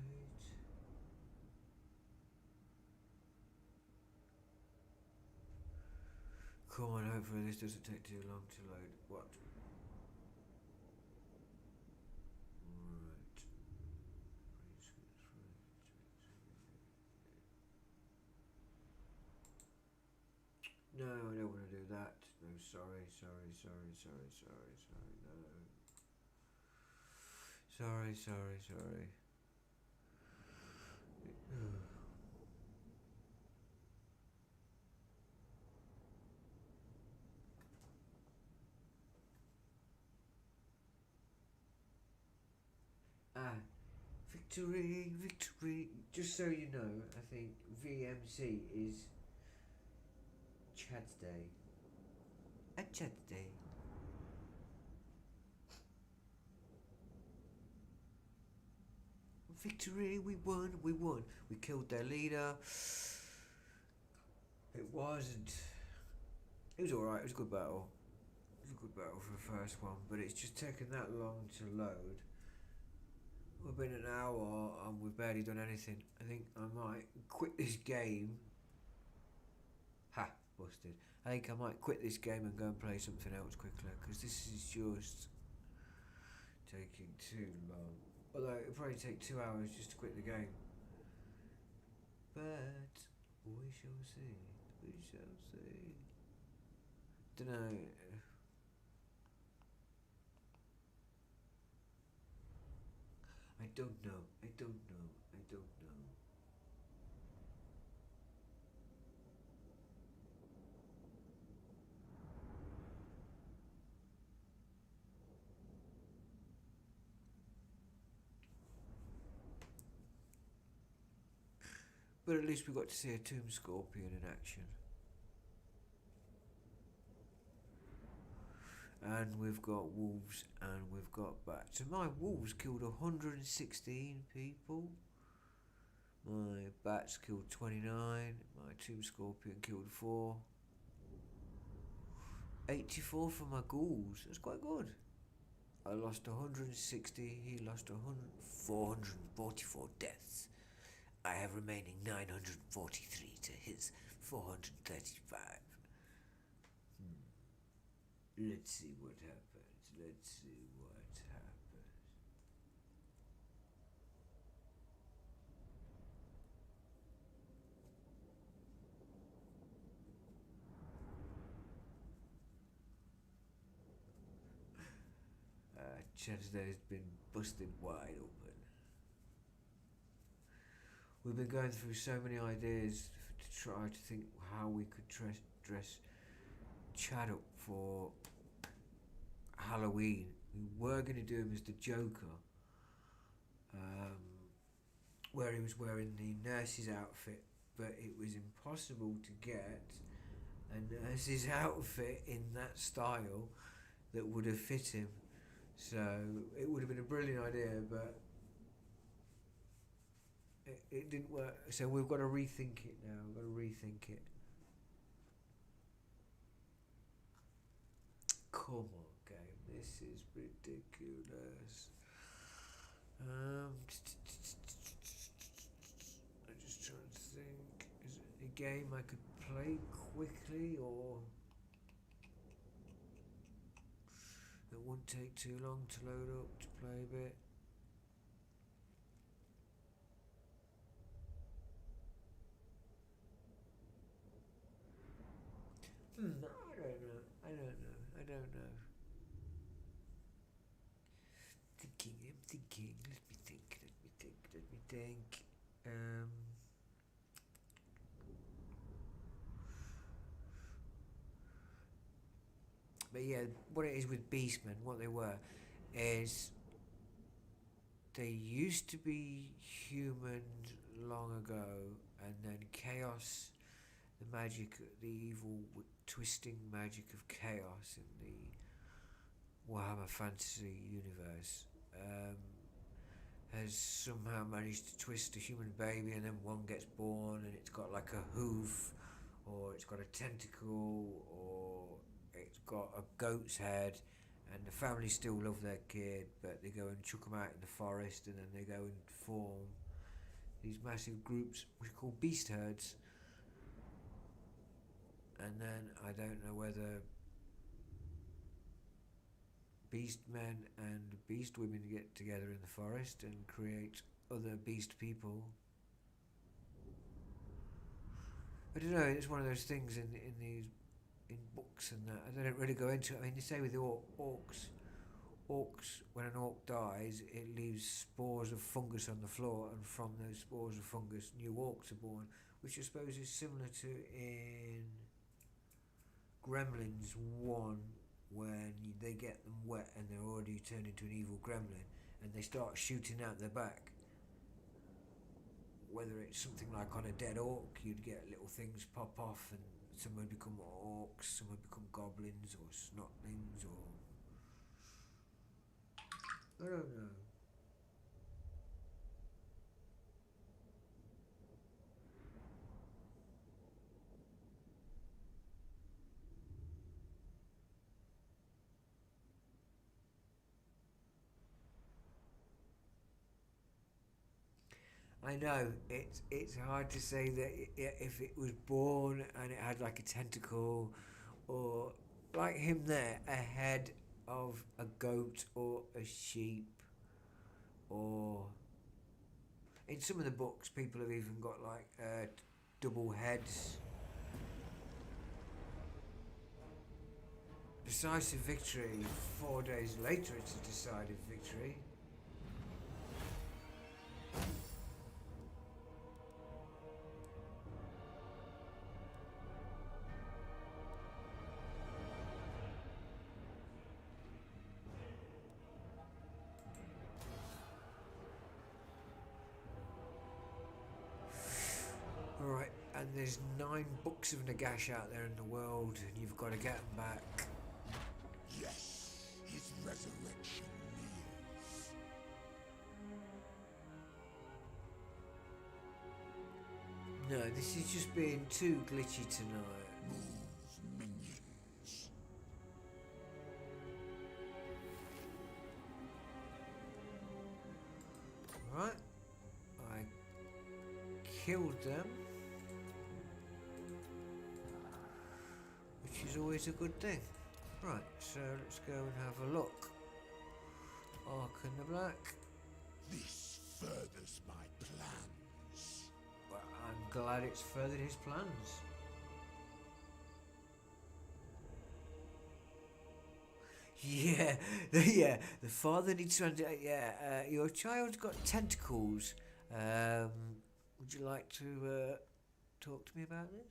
Come on, hopefully this doesn't take too long to load. What? Right. No, I don't want to do that. No, sorry, no. Sorry. Victory. Just so you know, I think VMC is Chad's Day. At Chad's Day. Victory, we won. We killed their leader. It was alright, it was a good battle. It was a good battle for the first one, but it's just taken that long to load. We've been an hour and we've barely done anything. I think I might quit this game. Ha, busted. I think I might quit this game and go and play something else quickly, because this is just taking too long. Although it'll probably take 2 hours just to quit the game. But we shall see. Dunno. I don't know. But at least we got to see a Tomb Scorpion in action. And we've got wolves and we've got bats. And my wolves killed 116 people. My bats killed 29. My Tomb Scorpion killed 4. 84 for my ghouls. That's quite good. I lost 160. He lost 444 deaths. I have remaining 943 to his 435. Let's see what happens. Chad's Day has been busted wide open. We've been going through so many ideas to try to think how we could dress Chad up for Halloween. We were going to do him as the Joker, where he was wearing the nurse's outfit, but it was impossible to get a nurse's outfit in that style that would have fit him. So it would have been a brilliant idea, but it didn't work. So we've got to rethink it now. Come on, game. This is ridiculous. I'm just trying to think. Is it a game I could play quickly, or that wouldn't take too long to load up to play a bit? I don't know. I'm thinking. Let me think. But yeah, what it is with Beastmen, what they were, is they used to be human long ago, and then chaos, the magic, the evil twisting magic of chaos in the Warhammer fantasy universe has somehow managed to twist a human baby, and then one gets born and it's got like a hoof, or it's got a tentacle, or it's got a goat's head, and the family still love their kid, but they go and chuck them out in the forest, and then they go and form these massive groups which are called beast herds. And then I don't know whether beast men and beast women get together in the forest and create other beast people. I don't know, it's one of those things in books and that, and they don't really go into it. I mean, they say with the orcs, when an orc dies, it leaves spores of fungus on the floor, and from those spores of fungus, new orcs are born, which I suppose is similar to in Gremlins 1, when they get them wet and they're already turned into an evil gremlin, and they start shooting out their back. Whether it's something like on a dead orc, you'd get little things pop off, and some would become orcs, some would become goblins or snotlings, or I don't know. I know it's hard to say that if it was born and it had like a tentacle, or like him there, a head of a goat or a sheep, or in some of the books people have even got like double heads. Decisive victory. 4 days later, it's a decided victory. Alright, and there's 9 books of Nagash out there in the world, and you've got to get them back. Yes, his resurrection nears. No, this is just being too glitchy tonight. Move minions. Right, I killed them, which is always a good thing. Right, so let's go and have a look. Arkhan the Black. This furthers my plans. Well, I'm glad it's furthered his plans. Yeah, the father needs to your child's got tentacles. Would you like to talk to me about this?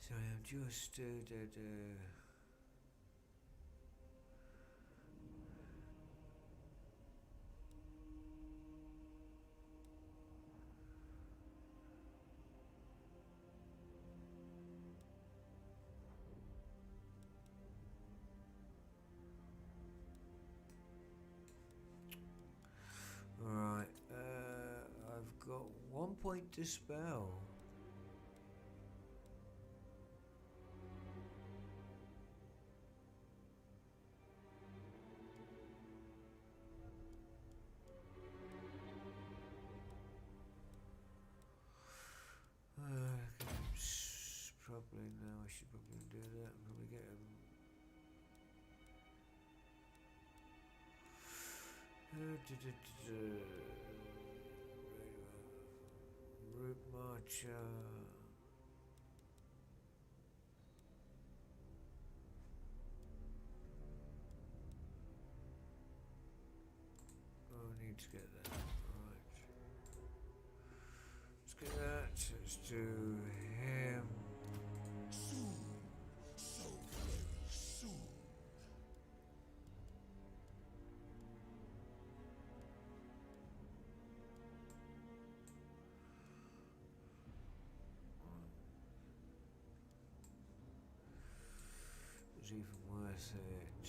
Sorry, I'm just right. I've got 1 point to spell. Probably no. I should probably do that and probably get him. Root Marcher. Oh, I need to get that. Right. Let's get that. Let's do him. Soon, so very soon. was even worth it.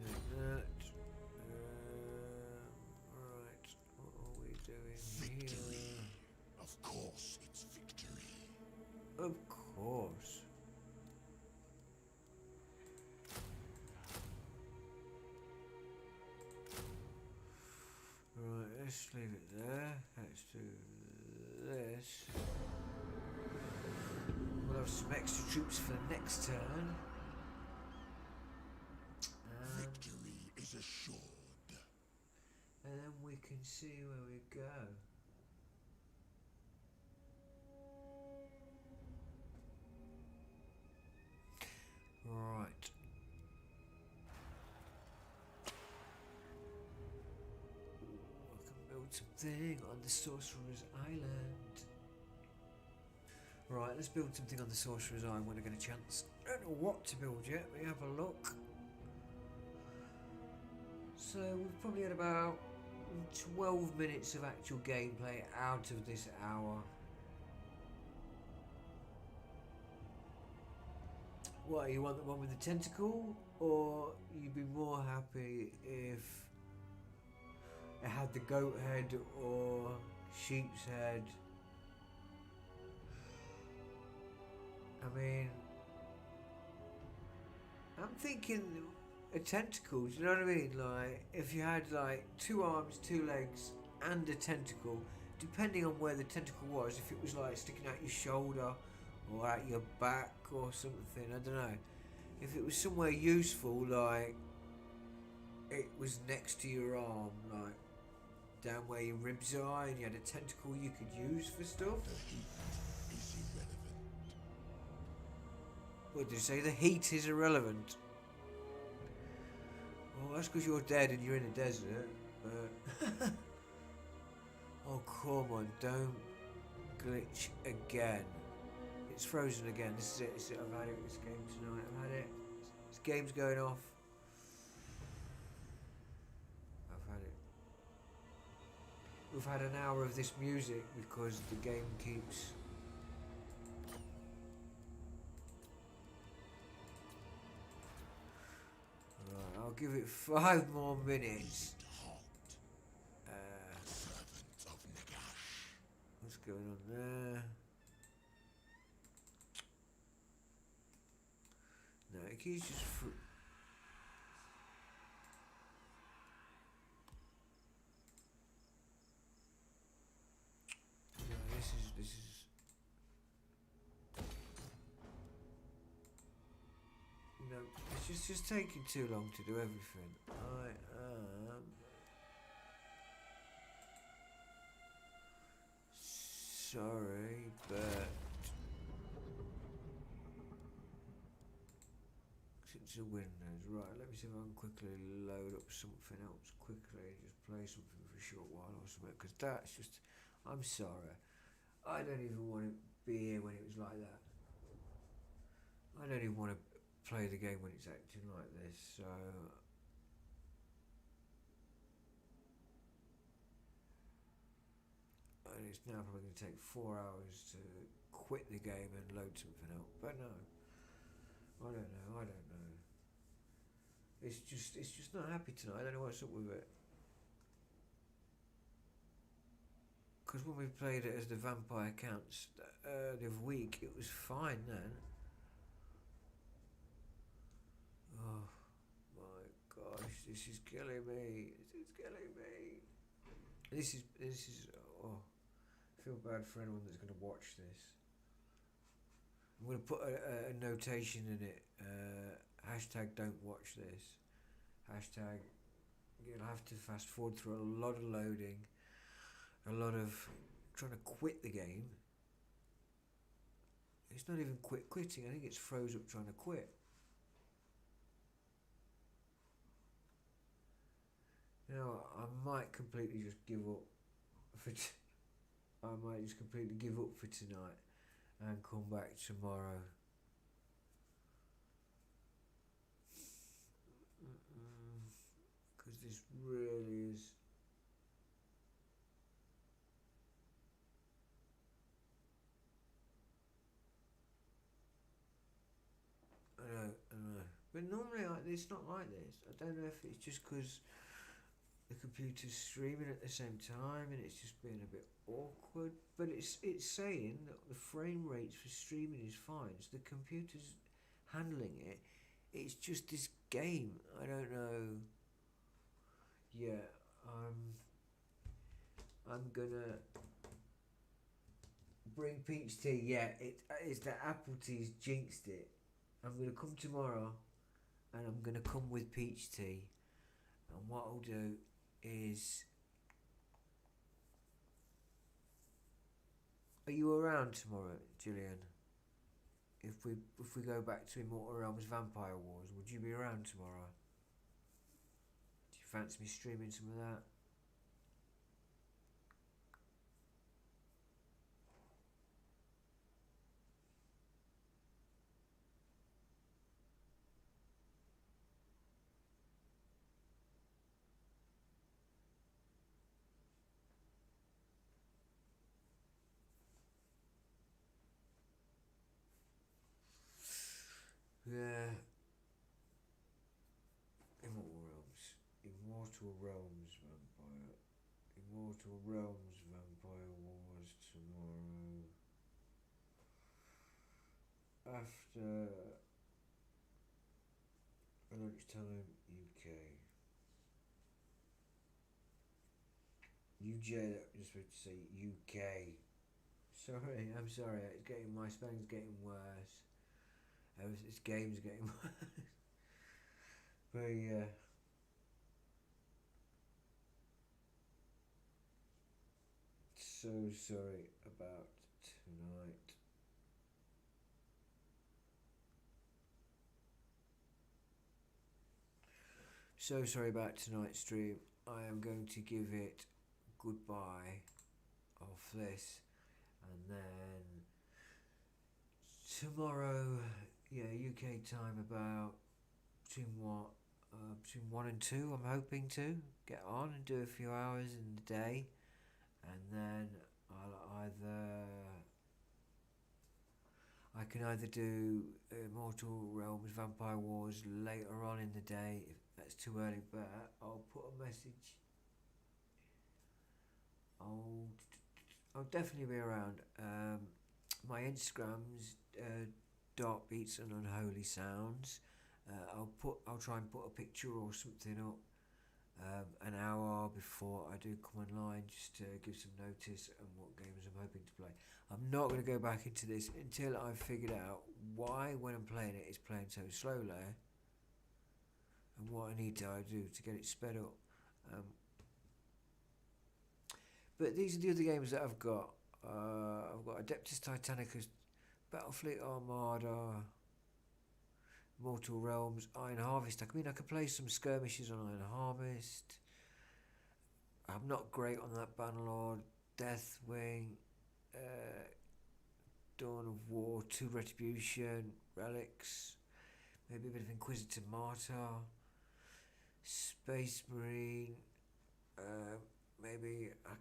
Take that. Right, what are we doing here? Of course it's victory. Of course. Right, let's leave it there. Let's do this. We'll have some extra troops for the next turn. Victory is assured. And then we can see where we go. Right. I can build something on the Sorcerer's Island. Right, let's build something on the Sorcerer's Island when I get a chance. I don't know what to build yet, but have a look. So we've probably had about 12 minutes of actual gameplay out of this hour. What, you want the one with the tentacle? Or you'd be more happy if it had the goat head or sheep's head? I mean, I'm thinking a tentacle, do you know what I mean? Like, if you had like 2 arms, 2 legs and a tentacle, depending on where the tentacle was, if it was like sticking out your shoulder or out your back or something, I don't know. If it was somewhere useful, like it was next to your arm, like down where your ribs are, and you had a tentacle you could use for stuff. The heat is irrelevant. What did you say? The heat is irrelevant. Well, that's because you're dead and you're in a desert. But oh, come on, don't glitch again. It's frozen again. This is it. This is it. I've had it with this game tonight. I've had it. This game's going off. I've had it. We've had an hour of this music because the game keeps... Right, I'll give it 5 more minutes. Halt. Servant of Nagash. What's going on there? No, he's just... No, this is... No, it's just taking too long to do everything. I am... sorry, but... It's a Windows. Right, let me see if I can quickly load up something else quickly and just play something for a short while or something, because that's just... I'm sorry. I don't even want to be here when it was like that. I don't even want to play the game when it's acting like this, so... And it's now probably going to take 4 hours to quit the game and load something up, but no. I don't know. It's just not happy tonight. I don't know what's up with it. Because when we played it as the vampire counts the other week, it was fine then. Oh my gosh, this is killing me. This is killing me. This is oh, I feel bad for anyone that's going to watch this. I'm going to put a notation in it. Hashtag don't watch this. Hashtag you'll have to fast forward through a lot of loading. A lot of trying to quit the game. It's not even quitting. I think it's froze up trying to quit. You know, I might completely just give up for I might just completely give up for tonight and come back tomorrow. Because this really is... it's not like this. I don't know if it's just because the computer's streaming at the same time and it's just being a bit awkward. But it's saying that the frame rates for streaming is fine. So the computer's handling it. It's just this game. I don't know. Yeah, I'm gonna bring peach tea. Yeah, it's that apple tea's jinxed it. I'm gonna come tomorrow, and I'm gonna come with peach tea. And what I'll do is, are you around tomorrow, Gillian? If we go back to Immortal Realms Vampire Wars, would you be around tomorrow? Do you fancy me streaming some of that? Yeah. Immortal Realms Vampire Wars tomorrow. After lunchtime UK. UJ, I'm just supposed to say UK. Sorry, I'm sorry. My spelling's getting worse. This game's getting worse. But yeah. So sorry about tonight. So sorry about tonight's stream. I am going to give it goodbye off this, and then tomorrow, yeah, UK time about between 1 and 2. I'm hoping to get on and do a few hours in the day, and then I can either do Immortal Realms Vampire Wars later on in the day if that's too early, but I'll put a message. I'll definitely be around. My Instagram's Dark Beats and Unholy Sounds. I'll try and put a picture or something up an hour before I do come online, just to give some notice and what games I'm hoping to play. I'm not going to go back into this until I've figured out why, when I'm playing it, it's playing so slowly, and what I need to do to get it sped up. But these are the other games that I've got. I've got Adeptus Titanicus, Battlefleet Armada, Mortal Realms, Iron Harvest. I could play some skirmishes on Iron Harvest. I'm not great on that Bannerlord, Deathwing, Dawn of War, 2 Retribution, Relics, maybe a bit of Inquisitor Martyr, Space Marine. Maybe I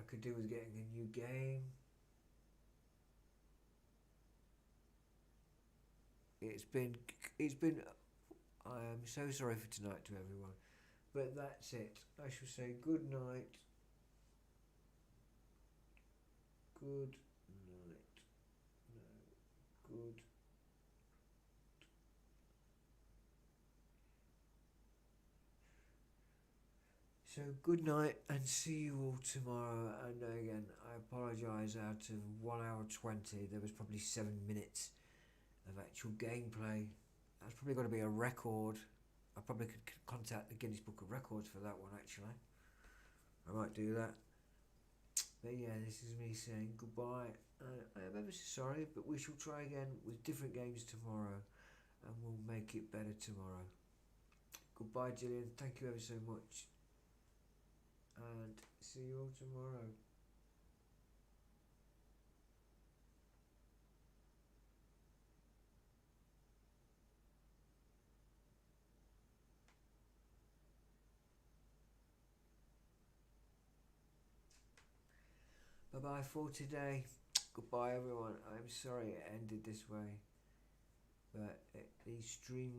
could do with getting a new game. It's been. I am so sorry for tonight to everyone, but that's it. I shall say good night. Good night. No. Good. So good night and see you all tomorrow. And again, I apologise. Out of 1 hour 20, there was probably 7 minutes of actual gameplay. That's probably got to be a record. I probably could contact the Guinness Book of Records for that one, actually. I might do that. But yeah, this is me saying goodbye. I am ever so sorry, but we shall try again with different games tomorrow, and we'll make it better tomorrow. Goodbye, Gillian. Thank you ever so much. And see you all tomorrow. Bye bye for today. Goodbye everyone. I'm sorry it ended this way, but the stream